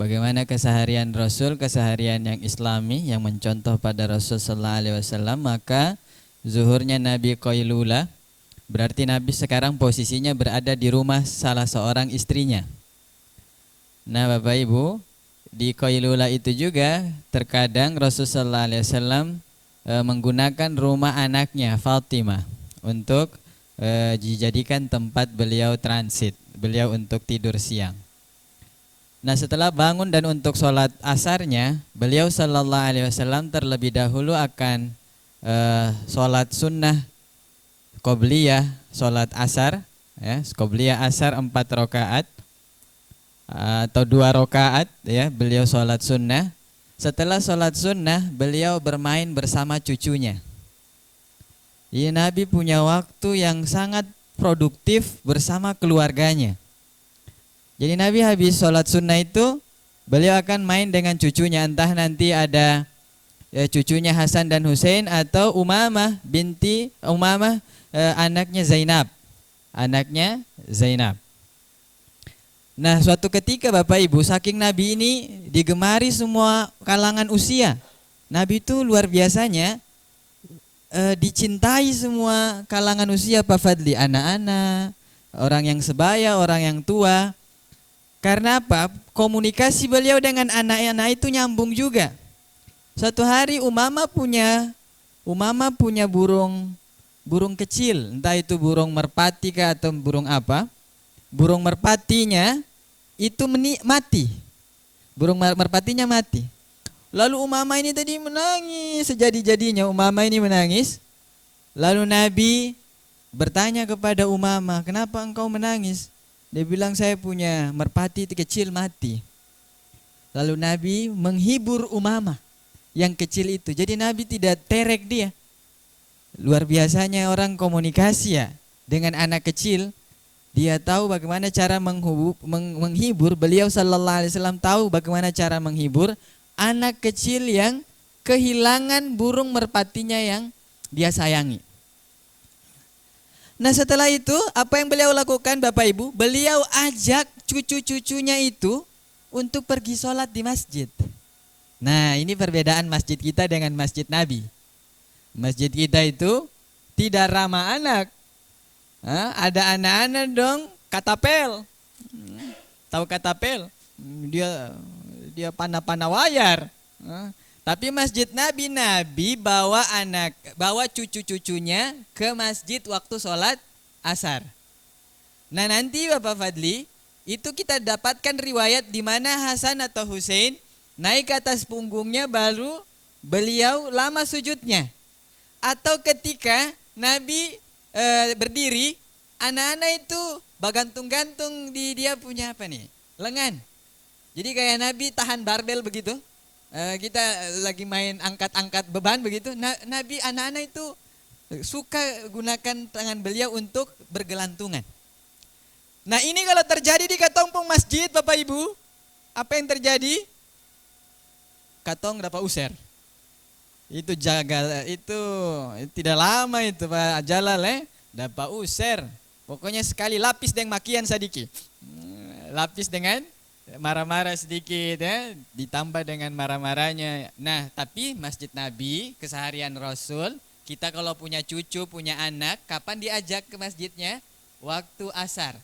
bagaimana keseharian Rasul, keseharian yang Islami yang mencontoh pada Rasul sallallahu alaihi wasallam, maka zuhurnya Nabi qailula, berarti Nabi sekarang posisinya berada di rumah salah seorang istrinya. Nah, Bapak Ibu, di qailula itu juga terkadang Rasul sallallahu alaihi wasallam menggunakan rumah anaknya Fatimah untuk dijadikan tempat beliau transit, beliau untuk tidur siang. Nah, setelah bangun dan untuk sholat asarnya, beliau sallallahu alaihi wasallam terlebih dahulu akan sholat sunnah qobliyah, sholat asar, ya, qobliyah asar 4 rakaat atau 2 rakaat, ya, beliau sholat sunnah. Setelah sholat sunnah, beliau bermain bersama cucunya. Jadi Nabi punya waktu yang sangat produktif bersama keluarganya. Jadi Nabi habis sholat sunnah itu, beliau akan main dengan cucunya, entah nanti ada cucunya Hasan dan Husain atau Umamah binti Umamah, anaknya Zainab. Nah, suatu ketika Bapak Ibu, saking Nabi ini digemari semua kalangan usia. Nabi itu luar biasanya dicintai semua kalangan usia, Pak Fadli, anak-anak, orang yang sebaya, orang yang tua. Karena apa? Komunikasi beliau dengan anak-anak itu nyambung juga. Suatu hari Umamah punya burung kecil, entah itu burung merpati kah atau burung apa. Burung merpatinya itu mati. Burung merpatinya mati. Lalu Umamah ini tadi menangis, sejadi-jadinya Umamah ini menangis. Lalu Nabi bertanya kepada Umamah, "Kenapa engkau menangis?" Dia bilang, "Saya punya merpati kecil mati." Lalu Nabi menghibur Umamah yang kecil itu. Jadi Nabi tidak terek dia. Luar biasanya orang komunikasi ya dengan anak kecil. Dia tahu bagaimana cara menghibur. Beliau sallallahu alaihi wasallam tahu bagaimana cara menghibur anak kecil yang kehilangan burung merpatinya yang dia sayangi. Nah, setelah itu apa yang beliau lakukan Bapak Ibu? Beliau ajak cucu-cucunya itu untuk pergi sholat di masjid. Nah, ini perbedaan masjid kita dengan masjid Nabi. Masjid kita itu tidak ramah anak. Ada anak-anak dong katapel. Tahu katapel? Dia panah-panah wayar. Tapi masjid Nabi bawa cucu-cucunya ke masjid waktu sholat asar. Nah, nanti Bapak Fadli, itu kita dapatkan riwayat di mana Hasan atau Husain naik ke atas punggungnya, baru beliau lama sujudnya. Atau ketika Nabi berdiri, anak-anak itu bergantung-gantung di dia punya apa nih? Lengan. Jadi kayak Nabi tahan barbel begitu. Kita lagi main angkat-angkat beban begitu. Nabi, anak-anak itu suka gunakan tangan beliau untuk bergelantungan. Nah, ini kalau terjadi di Katompong masjid Bapak Ibu, apa yang terjadi? Katong dapat usir. Itu tidak lama itu Pak Jalal dapat usir. Pokoknya sekali lapis dengan makian sedikit. Lapis dengan marah-marah sedikit ya, ditambah dengan marah-marahnya. Nah, tapi masjid Nabi, keseharian Rasul, kita kalau punya cucu, punya anak, kapan diajak ke masjidnya? Waktu asar.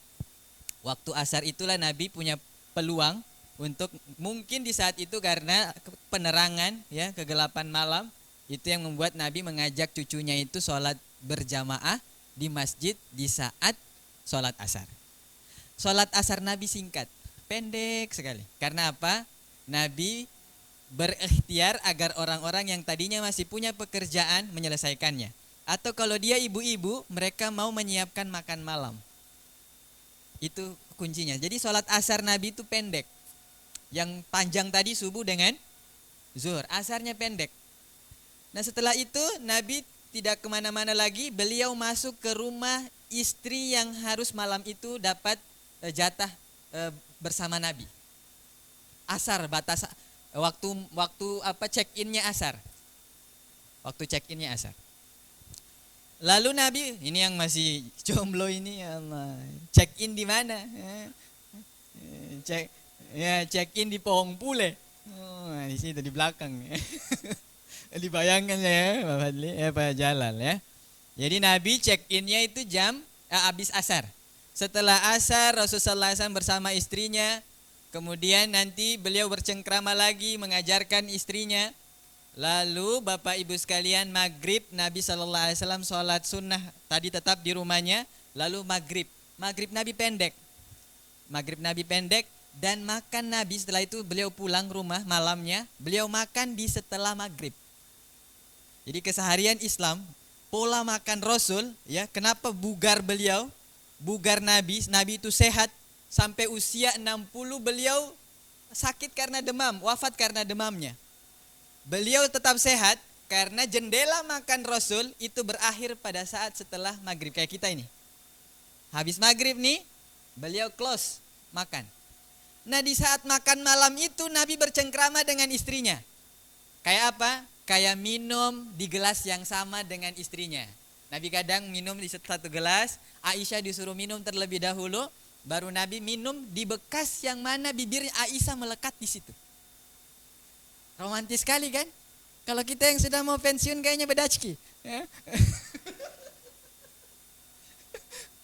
Waktu asar itulah Nabi punya peluang untuk, mungkin di saat itu karena penerangan ya, kegelapan malam, itu yang membuat Nabi mengajak cucunya itu sholat berjamaah di masjid di saat sholat asar. Sholat asar Nabi singkat, pendek sekali. Karena apa? Nabi berikhtiar agar orang-orang yang tadinya masih punya pekerjaan menyelesaikannya. Atau kalau dia ibu-ibu, mereka mau menyiapkan makan malam. Itu kuncinya. Jadi sholat asar Nabi itu pendek. Yang panjang tadi subuh dengan zuhur. Asarnya pendek. Nah, setelah itu Nabi tidak kemana-mana lagi. Beliau masuk ke rumah istri yang harus malam itu dapat jatah bersama Nabi. Asar, batas waktu apa check-innya asar. Waktu check-innya asar. Lalu Nabi, ini yang masih jomblo ini, ya Allah, check-in di mana? Ya, check in di Pohong Pule. Oh, di situ di belakang. Dibayangkan ya, Pak Fadli, Pak Jalal ya. Jadi Nabi check innya itu jam habis asar. Setelah asar Rasulullah SAW bersama istrinya, kemudian nanti beliau bercengkrama lagi mengajarkan istrinya. Lalu Bapak Ibu sekalian maghrib Nabi SAW sholat sunnah tadi tetap di rumahnya. Lalu maghrib Nabi pendek. Maghrib Nabi pendek dan makan Nabi setelah itu beliau pulang rumah malamnya. Beliau makan di setelah maghrib. Jadi keseharian Islam pola makan Rasul ya, kenapa bugar beliau, bugar Nabi itu sehat sampai usia 60 beliau sakit karena demam, wafat karena demamnya. Beliau tetap sehat karena jendela makan Rasul itu berakhir pada saat setelah maghrib kayak kita ini. Habis maghrib nih beliau close makan. Nah di saat makan malam itu Nabi bercengkrama dengan istrinya. Kayak apa? Kayak minum di gelas yang sama dengan istrinya. Nabi kadang minum di satu gelas, Aisyah disuruh minum terlebih dahulu, baru Nabi minum di bekas yang mana bibir Aisyah melekat di situ. Romantis sekali kan? Kalau kita yang sudah mau pensiun kayaknya bedacki. Ya?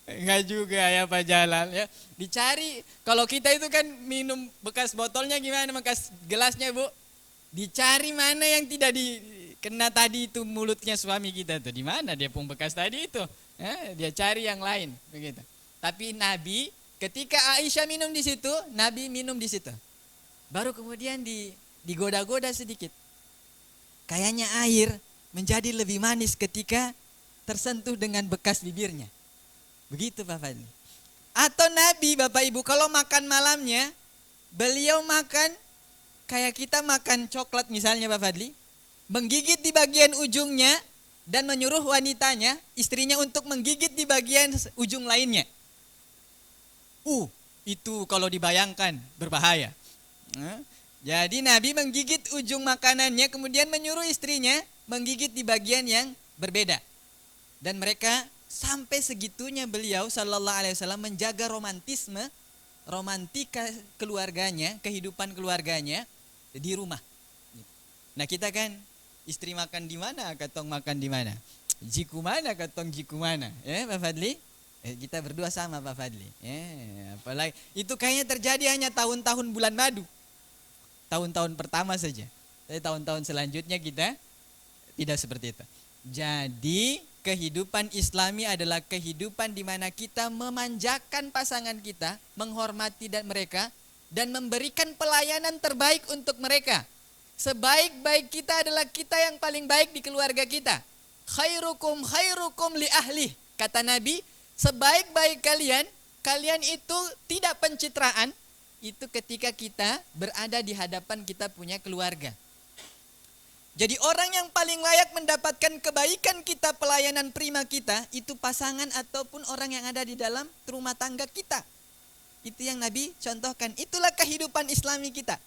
Enggak juga ya Pak Jalal ya. Dicari, kalau kita itu kan minum bekas botolnya gimana, bekas gelasnya Bu? Dicari mana yang tidak dikena tadi itu mulutnya suami kita tuh. Di mana dia pun bekas tadi itu? Ya, dia cari yang lain begitu. Tapi Nabi ketika Aisyah minum di situ, Nabi minum di situ. Baru kemudian digoda-goda sedikit. Kayaknya air menjadi lebih manis ketika tersentuh dengan bekas bibirnya. Begitu Pak Fadli. Atau Nabi Bapak Ibu kalau makan malamnya, beliau makan kayak kita makan coklat misalnya Pak Fadli. Menggigit di bagian ujungnya dan menyuruh wanitanya, istrinya untuk menggigit di bagian ujung lainnya. Itu kalau dibayangkan berbahaya. Jadi Nabi menggigit ujung makanannya kemudian menyuruh istrinya menggigit di bagian yang berbeda. Dan mereka sampai segitunya beliau sallallahu alaihi wasallam menjaga romantika keluarganya, kehidupan keluarganya di rumah. Nah kita kan istri makan di mana, katong makan di mana. Jiku mana, katong jiku mana. Ya Pak Fadli? Kita berdua sama Pak Fadli. Apalagi itu kayaknya terjadi hanya tahun-tahun bulan madu. Tahun-tahun pertama saja. Tapi tahun-tahun selanjutnya kita tidak seperti itu. Jadi kehidupan Islami adalah kehidupan di mana kita memanjakan pasangan kita, menghormati mereka, dan memberikan pelayanan terbaik untuk mereka. Sebaik-baik kita adalah kita yang paling baik di keluarga kita. Khairukum li ahli. Kata Nabi, sebaik-baik kalian itu tidak pencitraan. Itu ketika kita berada di hadapan kita punya keluarga. Jadi orang yang paling layak mendapatkan kebaikan kita, pelayanan prima kita, itu pasangan ataupun orang yang ada di dalam rumah tangga kita. Itu yang Nabi contohkan. Itulah kehidupan Islami kita.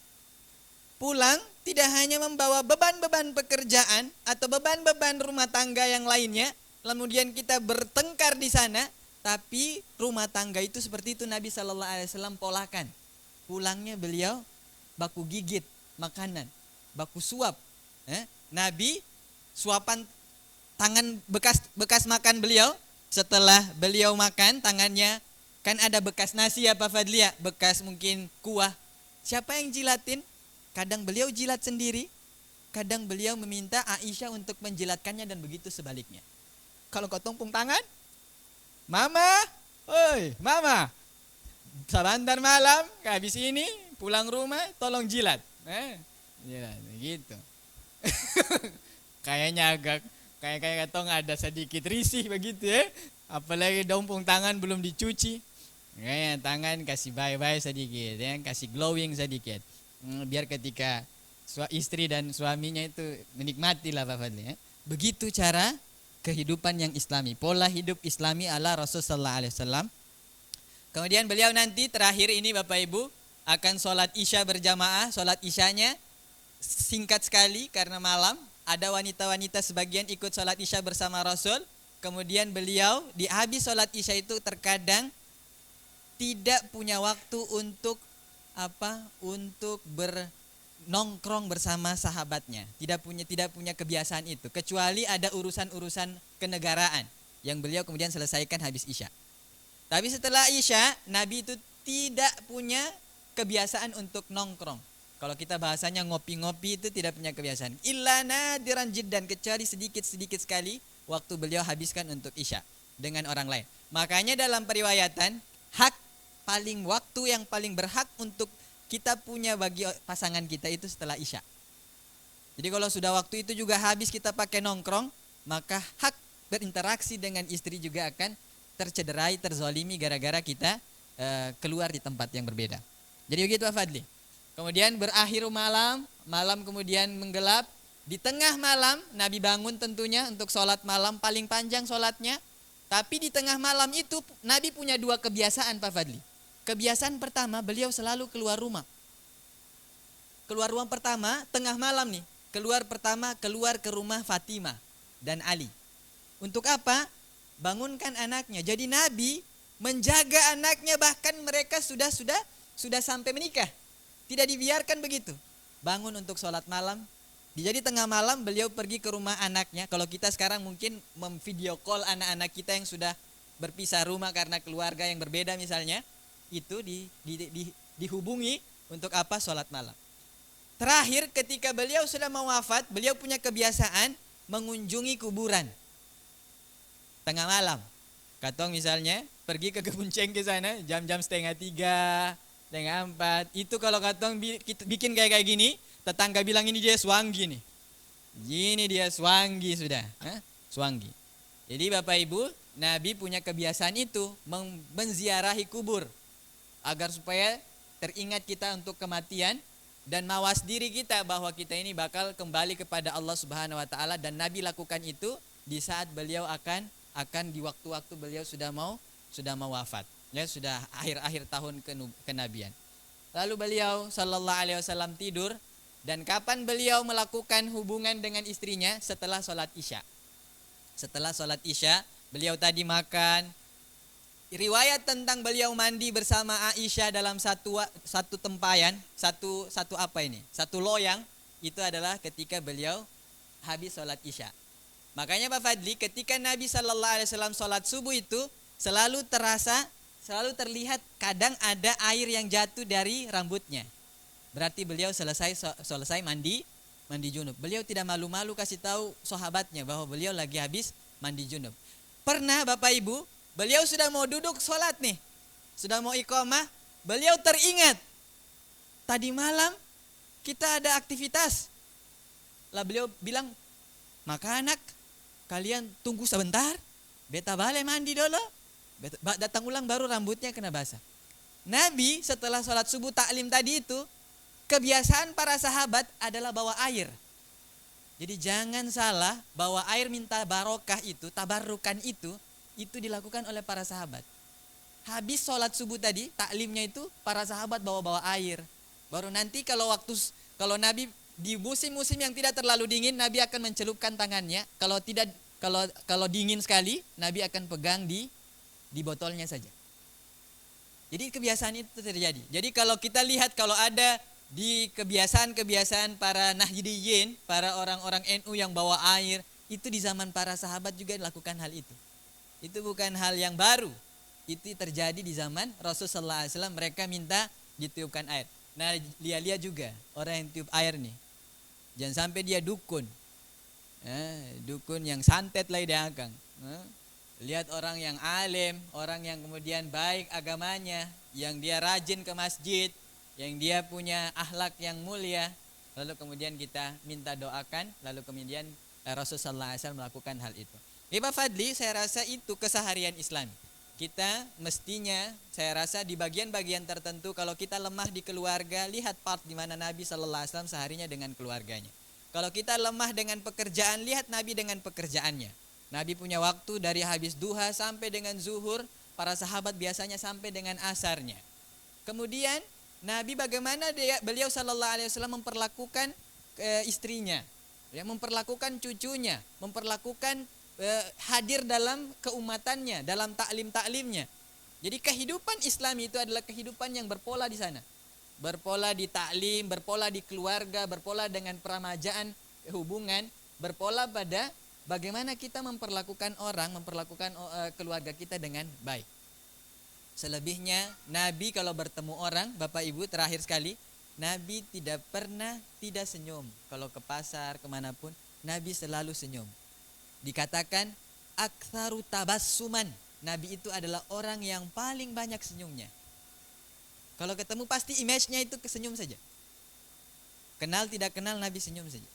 Pulang tidak hanya membawa beban-beban pekerjaan atau beban-beban rumah tangga yang lainnya, kemudian kita bertengkar di sana, tapi rumah tangga itu seperti itu Nabi SAW polakan. Pulangnya beliau baku gigit makanan, baku suap. Nabi suapan tangan bekas makan beliau, setelah beliau makan tangannya kan ada bekas nasi ya Pak Fadli ya, bekas mungkin kuah. Siapa yang jilatin? Kadang beliau jilat sendiri, kadang beliau meminta Aisyah untuk menjilatkannya dan begitu sebaliknya. Kalau kau tumpung tangan, Mama, sebentar malam, habis ini pulang rumah tolong jilat. Jilat gitu. Kayaknya agak kayak katong ada sedikit risih begitu ya. Apalagi tumpung tangan belum dicuci. Kayaknya tangan kasih bye-bye sedikit ya, kasih glowing sedikit. Biar ketika istri dan suaminya itu menikmati lah Pak Fadli ya. Begitu cara kehidupan yang Islami, pola hidup Islami ala Rasulullah SAW. Kemudian beliau nanti terakhir ini Bapak Ibu akan sholat isya berjamaah. Sholat isyanya singkat sekali karena malam. Ada wanita-wanita sebagian ikut sholat isya bersama Rasul. Kemudian beliau di habis sholat isya itu terkadang tidak punya waktu untuk untuk bernongkrong bersama sahabatnya. Tidak punya kebiasaan itu, kecuali ada urusan-urusan kenegaraan yang beliau kemudian selesaikan habis Isya. Tapi setelah Isya, Nabi itu tidak punya kebiasaan untuk nongkrong. Kalau kita bahasanya ngopi-ngopi itu tidak punya kebiasaan. Illa nadiran jiddan, kecuali sedikit-sedikit sekali waktu beliau habiskan untuk Isya dengan orang lain. Makanya dalam periwayatan, waktu yang paling berhak untuk kita punya bagi pasangan kita itu setelah Isya. Jadi kalau sudah waktu itu juga habis kita pakai nongkrong, maka hak berinteraksi dengan istri juga akan tercederai, terzolimi gara-gara kita keluar di tempat yang berbeda. Jadi begitu Pak Fadli. Kemudian berakhir malam kemudian menggelap. Di tengah malam Nabi bangun tentunya untuk sholat malam, paling panjang sholatnya. Tapi di tengah malam itu Nabi punya 2 kebiasaan Pak Fadli. Kebiasaan pertama, beliau selalu keluar rumah. Keluar rumah pertama, tengah malam nih. Keluar ke rumah Fatimah dan Ali. Untuk apa? Bangunkan anaknya. Jadi Nabi menjaga anaknya, bahkan mereka sudah sampai menikah. Tidak dibiarkan begitu. Bangun untuk sholat malam. Jadi tengah malam beliau pergi ke rumah anaknya. Kalau kita sekarang mungkin memvideo call anak-anak kita yang sudah berpisah rumah karena keluarga yang berbeda misalnya. Itu dihubungi untuk apa? Sholat malam. Terakhir ketika beliau sudah mau wafat, beliau punya kebiasaan mengunjungi kuburan. Tengah malam. Katong misalnya pergi ke kebun cengkeh sana jam-jam 2:30, 3:30. Itu kalau katong bikin kayak gini, tetangga bilang ini dia swanggi nih. Gini dia swanggi sudah. Swanggi. Jadi Bapak Ibu, Nabi punya kebiasaan itu menziarahi kubur. Agar supaya teringat kita untuk kematian dan mawas diri kita bahwa kita ini bakal kembali kepada Allah Subhanahu wa taala, dan Nabi lakukan itu di saat beliau akan di waktu-waktu beliau sudah mau wafat. Ya, sudah akhir-akhir tahun kenabian. Lalu beliau sallallahu alaihi wasallam tidur, dan kapan beliau melakukan hubungan dengan istrinya? Setelah sholat Isya. Setelah sholat Isya, beliau tadi makan. Riwayat tentang beliau mandi bersama Aisyah dalam satu tempayan, satu loyang, itu adalah ketika beliau habis sholat Isya. Makanya Pak Fadli, ketika Nabi sallallahu alaihi wasallam sholat subuh itu selalu terlihat kadang ada air yang jatuh dari rambutnya. Berarti beliau selesai mandi junub. Beliau tidak malu-malu kasih tahu sahabatnya bahwa beliau lagi habis mandi junub. Pernah Bapak Ibu, beliau sudah mau duduk sholat nih, sudah mau iqamah, beliau teringat tadi malam kita ada aktivitas. Lah beliau bilang, maka anak kalian tunggu sebentar, beta balik mandi dulu, datang ulang baru rambutnya kena basah. Nabi setelah sholat subuh taklim tadi itu, kebiasaan para sahabat adalah bawa air. Jadi jangan salah, bawa air minta barokah itu, tabarukan itu dilakukan oleh para sahabat. Habis sholat subuh tadi, taklimnya itu para sahabat bawa air. Baru nanti kalau Nabi di musim-musim yang tidak terlalu dingin, Nabi akan mencelupkan tangannya. Kalau dingin sekali, Nabi akan pegang di botolnya saja. Jadi kebiasaan itu terjadi. Jadi kalau kita lihat, kalau ada di kebiasaan para Nahdiyin, para orang-orang NU yang bawa air, itu di zaman para sahabat juga dilakukan hal itu. Itu bukan hal yang baru. Itu terjadi di zaman Rasulullah SAW, mereka minta ditiupkan air. Nah, lihat juga orang yang tiup air nih. Jangan sampai dia dukun. Dukun yang santet lah dia akang. Lihat orang yang alim, orang yang kemudian baik agamanya, yang dia rajin ke masjid, yang dia punya akhlak yang mulia, lalu kemudian kita minta doakan, lalu kemudian Rasulullah SAW melakukan hal itu. Pak Fadli, saya rasa itu keseharian Islam. Kita mestinya, saya rasa di bagian-bagian tertentu, kalau kita lemah di keluarga, lihat part di mana Nabi SAW seharinya dengan keluarganya. Kalau kita lemah dengan pekerjaan, lihat Nabi dengan pekerjaannya. Nabi punya waktu dari habis duha sampai dengan zuhur, para sahabat biasanya sampai dengan asarnya. Kemudian Nabi bagaimana beliau SAW memperlakukan istrinya, ya, memperlakukan cucunya, memperlakukan hadir dalam keumatannya, dalam taklimnya. Jadi kehidupan Islam itu adalah kehidupan yang berpola di sana. berpola di taklim, berpola di keluarga, berpola dengan peramajaan, hubungan, berpola pada bagaimana kita memperlakukan orang, memperlakukan keluarga kita dengan baik. Selebihnya Nabi kalau bertemu orang, Bapak Ibu terakhir sekali, Nabi tidak pernah tidak senyum. Kalau ke pasar kemanapun, Nabi selalu senyum. Dikatakan aktsaru tabassuman, Nabi itu adalah orang yang paling banyak senyumnya. Kalau ketemu pasti image-nya itu kesenyum saja. Kenal tidak kenal Nabi senyum saja.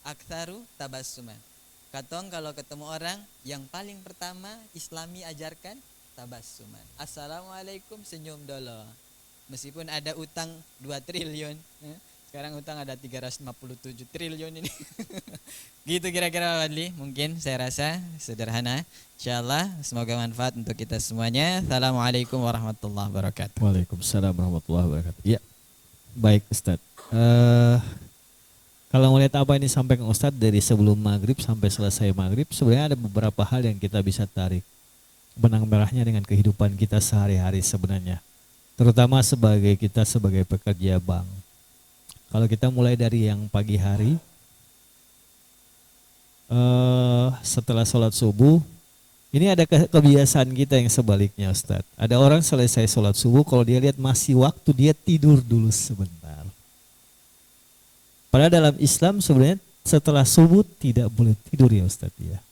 Aktsaru tabassuman. Katong kalau ketemu orang yang paling pertama Islami ajarkan tabassuman. Assalamualaikum, senyum dulu. Meskipun ada utang 2 triliun, sekarang utang ada 357 triliun ini. Gitu kira-kira Pak Fadli, mungkin saya rasa sederhana. Insyaallah semoga manfaat untuk kita semuanya. Assalamualaikum warahmatullahi wabarakatuh. Waalaikumsalam warahmatullahi wabarakatuh. Ya, baik Ustadz. Kalau melihat apa yang disampaikan Ustadz dari sebelum maghrib sampai selesai maghrib, sebenarnya ada beberapa hal yang kita bisa tarik benang merahnya dengan kehidupan kita sehari-hari sebenarnya. Terutama kita sebagai pekerja bank. Kalau kita mulai dari yang pagi hari, setelah sholat subuh, ini ada kebiasaan kita yang sebaliknya Ustadz. Ada orang selesai sholat subuh, kalau dia lihat masih waktu, dia tidur dulu sebentar. Padahal dalam Islam sebenarnya setelah subuh tidak boleh tidur ya Ustadz ya.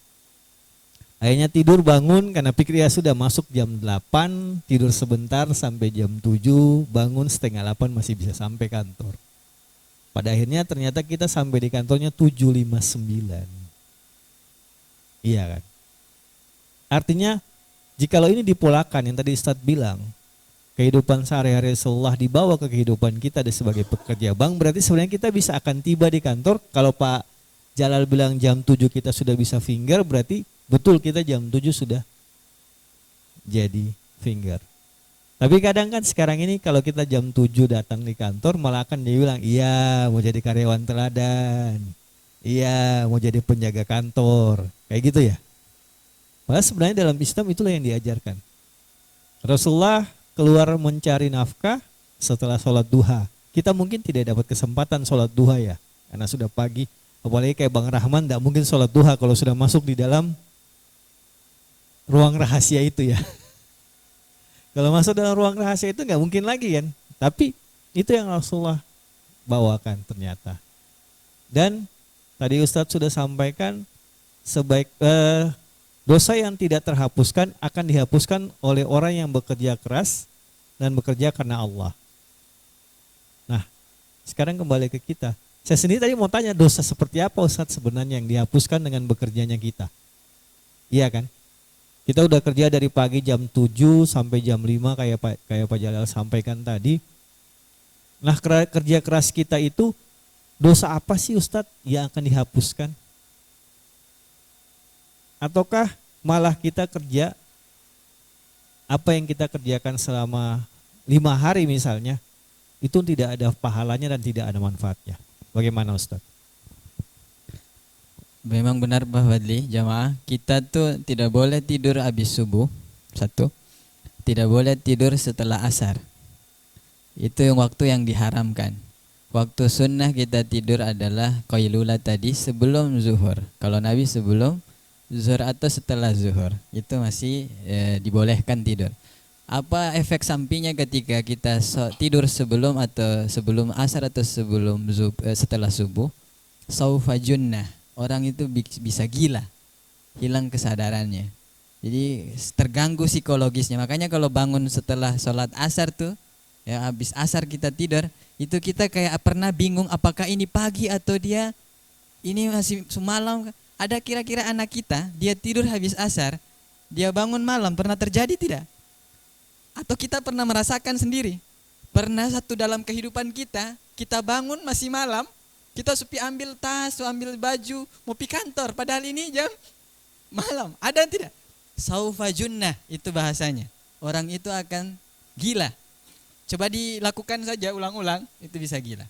Akhirnya tidur bangun karena pikir ya sudah masuk jam 8, tidur sebentar sampai jam 7, bangun setengah 8 masih bisa sampai kantor. Pada akhirnya ternyata kita sampai di kantornya 7.59. Iya kan? Artinya jikalau ini dipolakan yang tadi Ustadz bilang, kehidupan sehari-hari Rasulullah dibawa ke kehidupan kita sebagai pekerja bank, berarti sebenarnya kita bisa akan tiba di kantor. Kalau Pak Jalal bilang jam 7 kita sudah bisa finger, berarti betul kita jam 7 sudah jadi finger. Tapi kadang kan sekarang ini kalau kita jam 7 datang di kantor, malah akan dia bilang, iya mau jadi karyawan teladan, iya mau jadi penjaga kantor, kayak gitu ya. Padahal sebenarnya dalam Islam itulah yang diajarkan. Rasulullah keluar mencari nafkah setelah sholat duha. Kita mungkin tidak dapat kesempatan sholat duha ya, karena sudah pagi. Apalagi kayak Bang Rahman tidak mungkin sholat duha kalau sudah masuk di dalam ruang rahasia itu ya. Kalau masuk dalam ruang rahasia itu nggak mungkin lagi kan. Tapi itu yang Rasulullah bawakan ternyata. Dan tadi Ustadz sudah sampaikan dosa yang tidak terhapuskan akan dihapuskan oleh orang yang bekerja keras dan bekerja karena Allah. Nah, sekarang kembali ke kita. Saya sendiri tadi mau tanya dosa seperti apa Ustadz sebenarnya yang dihapuskan dengan bekerjanya kita. Iya kan? Kita udah kerja dari pagi jam 7 sampai jam 5 kayak Pak Jalal sampaikan tadi. Nah, kerja keras kita itu dosa apa sih Ustadz yang akan dihapuskan? Ataukah malah kita kerja apa yang kita kerjakan selama 5 hari misalnya itu tidak ada pahalanya dan tidak ada manfaatnya? Bagaimana Ustadz? Memang benar Pak Fadli, jamaah, kita tuh tidak boleh tidur habis subuh, satu. Tidak boleh tidur setelah asar. Itu yang waktu yang diharamkan. Waktu sunnah kita tidur adalah qailula tadi sebelum zuhur. Kalau Nabi sebelum zuhur atau setelah zuhur, itu masih dibolehkan tidur. Apa efek sampingnya ketika kita tidur sebelum atau sebelum asar atau sebelum setelah subuh? Saufa junnah. Orang itu bisa gila, hilang kesadarannya. Jadi terganggu psikologisnya. Makanya kalau bangun setelah sholat asar tuh, ya habis asar kita tidur, itu kita kayak pernah bingung apakah ini pagi atau dia ini masih semalam. Ada kira-kira anak kita, dia tidur habis asar, dia bangun malam, pernah terjadi tidak? Atau kita pernah merasakan sendiri? Pernah satu dalam kehidupan kita bangun masih malam, kita supi ambil tas, ambil baju, mau pergi kantor, padahal ini jam malam. Ada tidak? Saufa junnah itu bahasanya. Orang itu akan gila. Coba dilakukan saja ulang-ulang, itu bisa gila.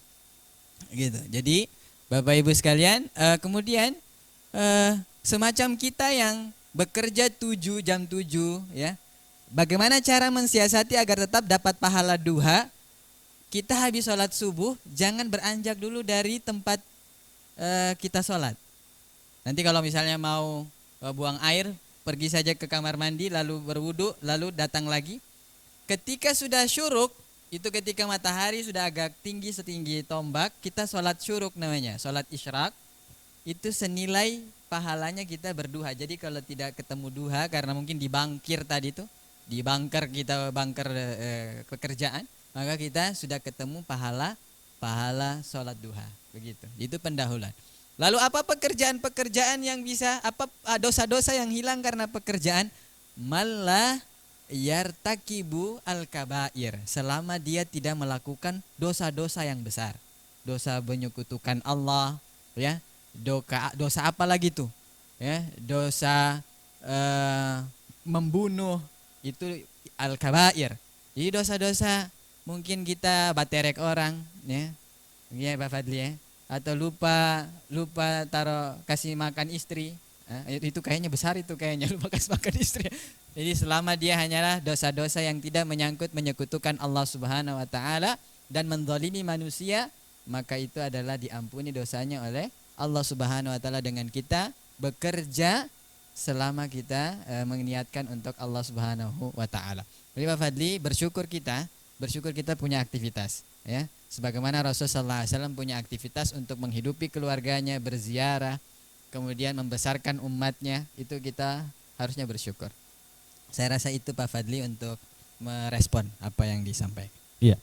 Gitu. Jadi Bapak Ibu sekalian, kemudian semacam kita yang bekerja jam 7 ya. Bagaimana cara mensiasati agar tetap dapat pahala duha? kita habis sholat subuh jangan beranjak dulu dari tempat kita sholat. Nanti kalau misalnya mau buang air, pergi saja ke kamar mandi, lalu berwudu, lalu datang lagi. Ketika sudah syuruk, itu ketika matahari sudah agak tinggi setinggi tombak, kita sholat syuruk namanya, sholat isyraq. Itu senilai pahalanya kita berduha. Jadi kalau tidak ketemu duha karena mungkin dibangkir tadi itu, dibangker kita bangker pekerjaan, maka kita sudah ketemu pahala sholat duha. Begitu. Itu pendahuluan. Lalu apa pekerjaan-pekerjaan yang bisa, apa dosa-dosa yang hilang karena pekerjaan? Malah yartakibu al-kabair, selama dia tidak melakukan dosa-dosa yang besar. Dosa menyekutukan Allah, ya. Dosa apa lagi tuh? Ya, dosa membunuh, itu al-kabair. Jadi dosa-dosa mungkin kita baterek orang, ya. Ya Pak Fadli ya. Atau lupa taruh kasih makan istri, itu kayaknya besar, itu kayaknya lupa kasih makan istri. Jadi selama dia hanyalah dosa-dosa yang tidak menyekutukan Allah Subhanahu wa taala dan menzalimi manusia, maka itu adalah diampuni dosanya oleh Allah Subhanahu wa taala dengan kita bekerja selama kita meniatkan untuk Allah Subhanahu wa taala. Jadi Pak Fadli, bersyukur kita punya aktivitas, ya. Sebagaimana Rasulullah SAW punya aktivitas untuk menghidupi keluarganya, berziarah, kemudian membesarkan umatnya, itu kita harusnya bersyukur. Saya rasa itu Pak Fadli untuk merespon apa yang disampaikan. Iya.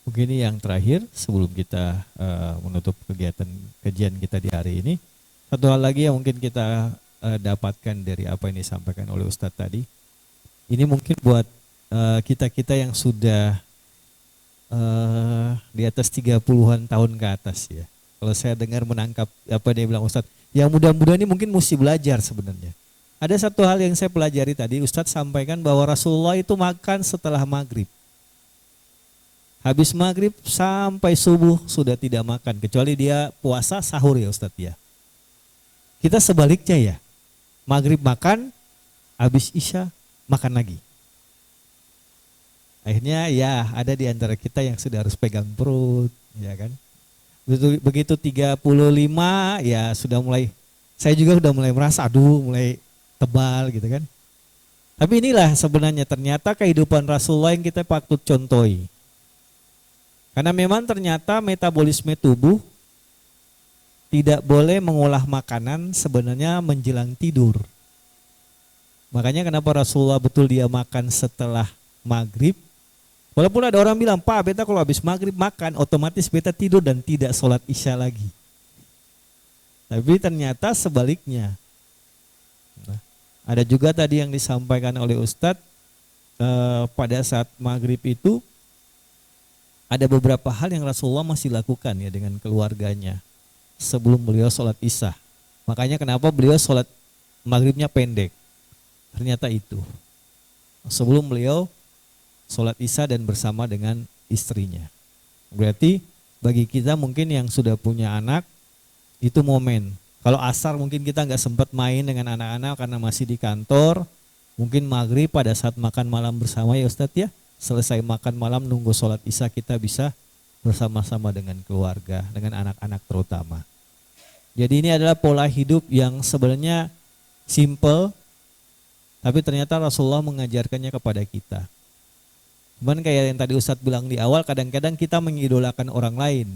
Mungkin ini yang terakhir sebelum kita menutup kegiatan kajian kita di hari ini. Satu hal lagi yang mungkin kita dapatkan dari apa yang disampaikan oleh Ustadz tadi. Ini mungkin buat kita-kita yang sudah di atas 30-an tahun ke atas ya. Kalau saya dengar menangkap apa dia bilang Ustadz, yang muda-muda ini mungkin mesti belajar sebenarnya. Ada satu hal yang saya pelajari tadi, Ustadz sampaikan bahwa Rasulullah itu makan setelah maghrib. Habis maghrib sampai subuh sudah tidak makan, kecuali dia puasa sahur ya Ustadz ya. Kita sebaliknya ya, maghrib makan, habis isya makan lagi. Akhirnya ya ada di antara kita yang sudah harus pegang perut, ya kan. Begitu 35 ya sudah mulai, saya juga sudah mulai merasa mulai tebal gitu kan. Tapi inilah sebenarnya ternyata kehidupan Rasulullah yang kita patut contohi. Karena memang ternyata metabolisme tubuh tidak boleh mengolah makanan sebenarnya menjelang tidur. Makanya kenapa Rasulullah betul dia makan setelah maghrib. Walaupun ada orang bilang, Pak beta kalau habis maghrib makan otomatis beta tidur dan tidak sholat isya lagi. Tapi ternyata sebaliknya. Nah, ada juga tadi yang disampaikan oleh Ustadz pada saat maghrib itu ada beberapa hal yang Rasulullah masih lakukan ya dengan keluarganya sebelum beliau sholat isya. Makanya kenapa beliau sholat maghribnya pendek. Ternyata itu. Sebelum beliau sholat isya dan bersama dengan istrinya. Berarti bagi kita mungkin yang sudah punya anak, itu momen. Kalau asar mungkin kita nggak sempat main dengan anak-anak karena masih di kantor. Mungkin maghrib pada saat makan malam bersama ya Ustadz ya. Selesai makan malam nunggu sholat isya kita bisa bersama-sama dengan keluarga, dengan anak-anak terutama. Jadi ini adalah pola hidup yang sebenarnya simple, tapi ternyata Rasulullah mengajarkannya kepada kita. Cuman kayak yang tadi Ustadz bilang di awal, kadang-kadang kita mengidolakan orang lain.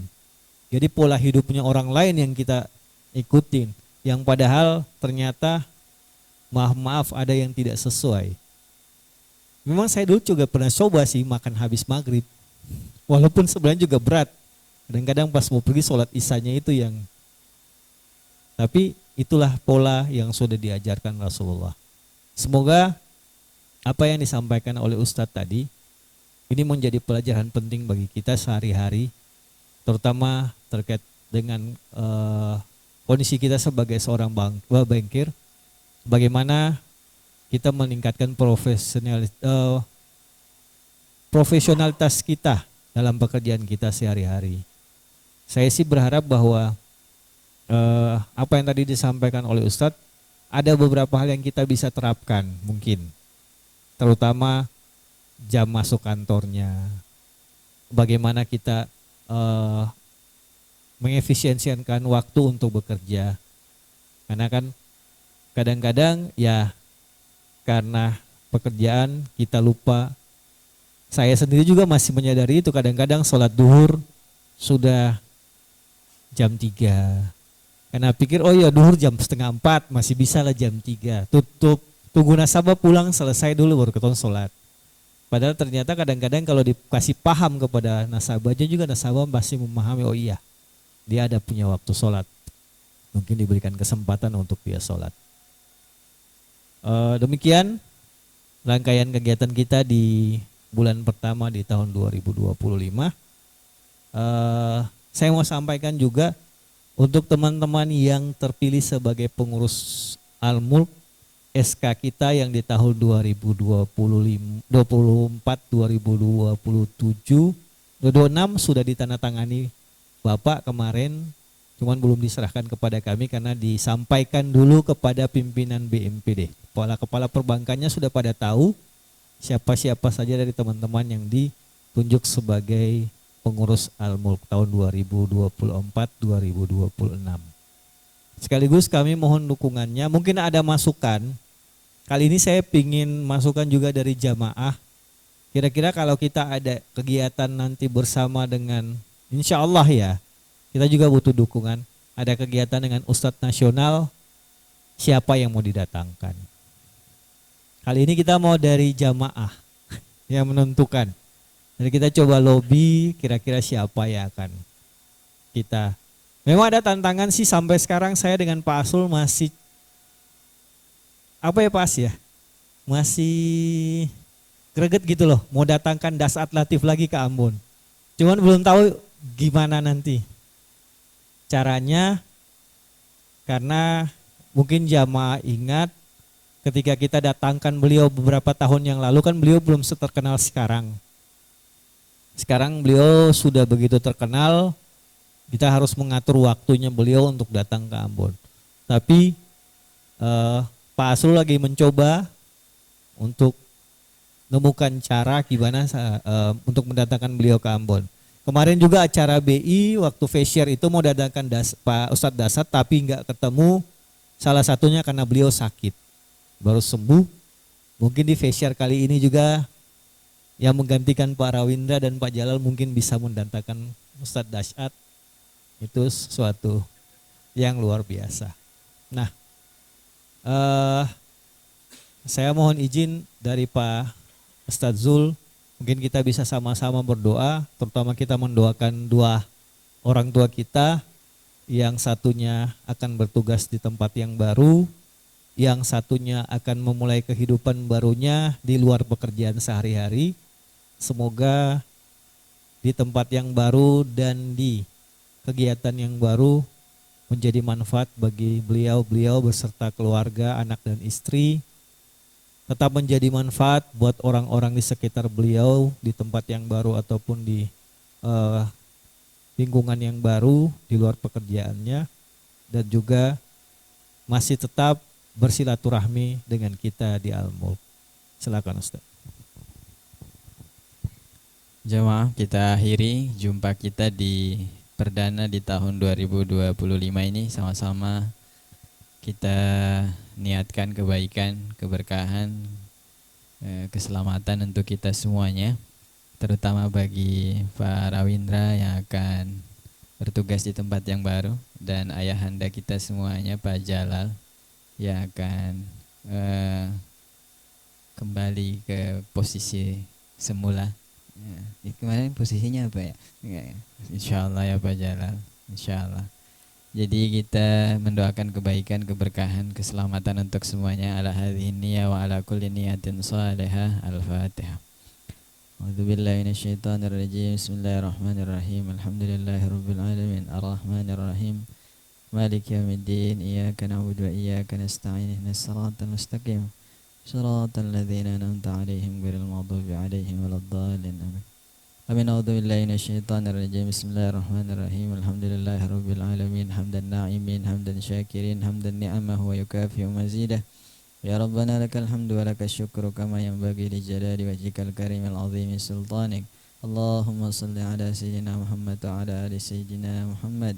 Jadi pola hidupnya orang lain yang kita ikutin, yang padahal ternyata maaf ada yang tidak sesuai. Memang saya dulu juga pernah coba sih makan habis maghrib, walaupun sebenarnya juga berat. Kadang-kadang pas mau pergi sholat isyanya itu yang, tapi itulah pola yang sudah diajarkan Rasulullah. Semoga apa yang disampaikan oleh Ustadz tadi ini menjadi pelajaran penting bagi kita sehari-hari, terutama terkait dengan kondisi kita sebagai seorang bankir, bagaimana kita meningkatkan profesionalitas kita dalam pekerjaan kita sehari-hari. Saya sih berharap bahwa apa yang tadi disampaikan oleh Ustadz, ada beberapa hal yang kita bisa terapkan mungkin, terutama jam masuk kantornya, bagaimana kita mengefisiensikan waktu untuk bekerja. Karena kan kadang-kadang ya karena pekerjaan kita lupa. Saya sendiri juga masih menyadari itu, kadang-kadang sholat duhur sudah jam 3. Karena pikir oh ya duhur jam 3:30 masih bisa lah jam 3. Tutup, tunggu nasabah pulang selesai dulu baru ketemu sholat. Padahal ternyata kadang-kadang kalau dikasih paham kepada nasabahnya juga nasabah masih memahami oh iya dia ada punya waktu sholat. Mungkin diberikan kesempatan untuk dia sholat. Demikian rangkaian kegiatan kita di bulan pertama di tahun 2025. Saya mau sampaikan juga untuk teman-teman yang terpilih sebagai pengurus Al-Mulk, SK kita yang di tahun 2024, 2027, 2026 sudah ditandatangani Bapak kemarin, cuman belum diserahkan kepada kami karena disampaikan dulu kepada pimpinan BMPD. Kepala perbankannya sudah pada tahu siapa-siapa saja dari teman-teman yang ditunjuk sebagai pengurus Al-Mulk tahun 2024-2026. Sekaligus kami mohon dukungannya, mungkin ada masukan. Kali ini saya ingin masukan juga dari jamaah. Kira-kira kalau kita ada kegiatan nanti bersama dengan, insya Allah ya, kita juga butuh dukungan. Ada kegiatan dengan Ustadz Nasional, siapa yang mau didatangkan? Kali ini kita mau dari jamaah yang menentukan. Jadi kita coba lobby kira-kira siapa yang akan kita. Memang ada tantangan sih sampai sekarang saya dengan Pak Asul masih apa ya Pak As ya? Masih greget gitu loh mau datangkan Dasat Latif lagi ke Ambon. Cuman belum tahu gimana nanti caranya karena mungkin jamaah ingat ketika kita datangkan beliau beberapa tahun yang lalu kan beliau belum seterkenal sekarang. Sekarang beliau sudah begitu terkenal, kita harus mengatur waktunya beliau untuk datang ke Ambon. Tapi Pak Asrul lagi mencoba untuk menemukan cara gimana untuk mendatangkan beliau ke Ambon. Kemarin juga acara BI waktu facial itu mau datangkan Pak Ustadz Dasat tapi nggak ketemu, salah satunya karena beliau sakit. Baru sembuh, mungkin di facial kali ini juga yang menggantikan Pak Rawindra dan Pak Jalal mungkin bisa mendatangkan Ustadz Dasat. Itu sesuatu yang luar biasa. Nah, saya mohon izin dari Pak Ustadz Zul, mungkin kita bisa sama-sama berdoa, terutama kita mendoakan dua orang tua kita, yang satunya akan bertugas di tempat yang baru, yang satunya akan memulai kehidupan barunya di luar pekerjaan sehari-hari. Semoga di tempat yang baru dan di kegiatan yang baru menjadi manfaat bagi beliau beserta keluarga, anak dan istri. Tetap menjadi manfaat buat orang-orang di sekitar beliau di tempat yang baru ataupun di lingkungan yang baru di luar pekerjaannya, dan juga masih tetap bersilaturahmi dengan kita di Al-Mulk. Silakan Ustaz. Jemaah, kita akhiri jumpa kita di perdana di tahun 2025 ini. Sama-sama kita niatkan kebaikan, keberkahan, keselamatan untuk kita semuanya, terutama bagi Pak Rawindra yang akan bertugas di tempat yang baru, dan ayahanda kita semuanya Pak Jalal yang akan kembali ke posisi semula. Ya, kemarin posisinya apa ya? Insya Allah ya Pak Jalal, insya Allah. Jadi kita mendoakan kebaikan, keberkahan, keselamatan untuk semuanya. Ala hadhihi niyya wa ala kulli niyatin salihah. Al-Fatihah. A'udzubillahi minasyaitonir rajim. Bismillahirrahmanirrahim. Alhamdulillahirabbil alamin. Arrahmanir rahim. Maliki yaumiddin. Iyyaka na'budu wa iyyaka nasta'in. Ihdinas siratal mustaqim. Shiratal ladzina an'amta 'alaihim ghairil maghdubi 'alaihim waladdallin. Amin. A'udzu billahi minasyaitonir rajim. Bismillahirrahmanirrahim. Alhamdulillahirabbil alamin. Hamdan na'imin, hamdan syakirin, hamdan ni'amahu wa yukafi'u mazidah. Ya Rabbana lakal hamdu wa lakas syukru kama yanbaghi li jalali wajhikal karimil 'azimi sultanik. اللهم صل على سيدنا محمد وعلى آل سيدنا محمد.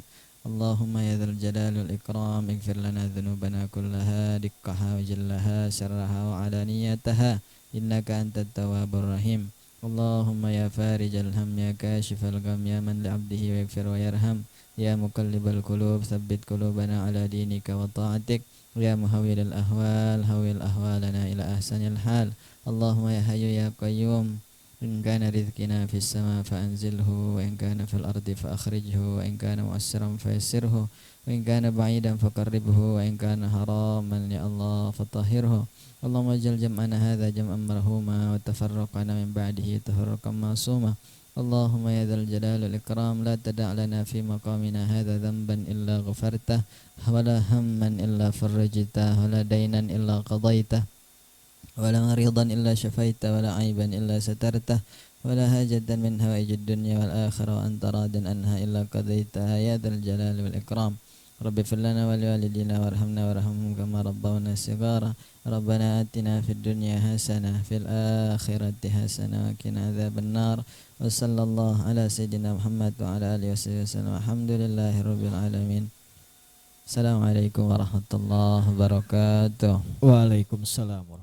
اللهم يا ذا الجلال والإكرام اغفر لنا ذنوبنا كلها دقها وجلها سرها وعلانيتها إنك أنت التواب الرحيم. اللهم يا فارج الهم يا كاشف الغم يا من لعبده يغفر ويرحم يا مقلب القلوب ثبت قلوبنا على دينك وطاعتك يا مهول الأهوال هول أهوالنا إلى أحسن الحال. اللهم يا حي يا قيوم إن كان رزقنا في السماء فأنزله وإن كان في الأرض فأخرجه وإن كان مؤسرا فيسره وإن كان بعيدا فقربه وإن كان حراما يا الله فطهره. اللهم اجعل جمعنا هذا جمعا مرحوما وتفرقنا من بعده تفرقا معصوما. اللهم يا ذا الجلال والإكرام لا تدع لنا في مقامنا هذا ذنبا إلا غفرته ولا هما إلا فرجته ولا دينا إلا قضيته ولا مريضا إلا شفيته ولا عيبا إلا سترته ولا حاجة من هوائج الدنيا والآخرة وأنت راض عنها إلا قضيتها يا ذا الجلال والإكرام. رب اغفر لنا ولوالدينا وارحمنا وارحمهم كما ربونا صغارا. ربنا آتنا في الدنيا حسنة في الآخرة حسنة وقنا عذاب النار. وصلى الله على سيدنا محمد وعلى آله وصحبه وسلم. الحمد لله رب العالمين. السلام عليكم ورحمة الله وبركاته. Waalaikumsalam.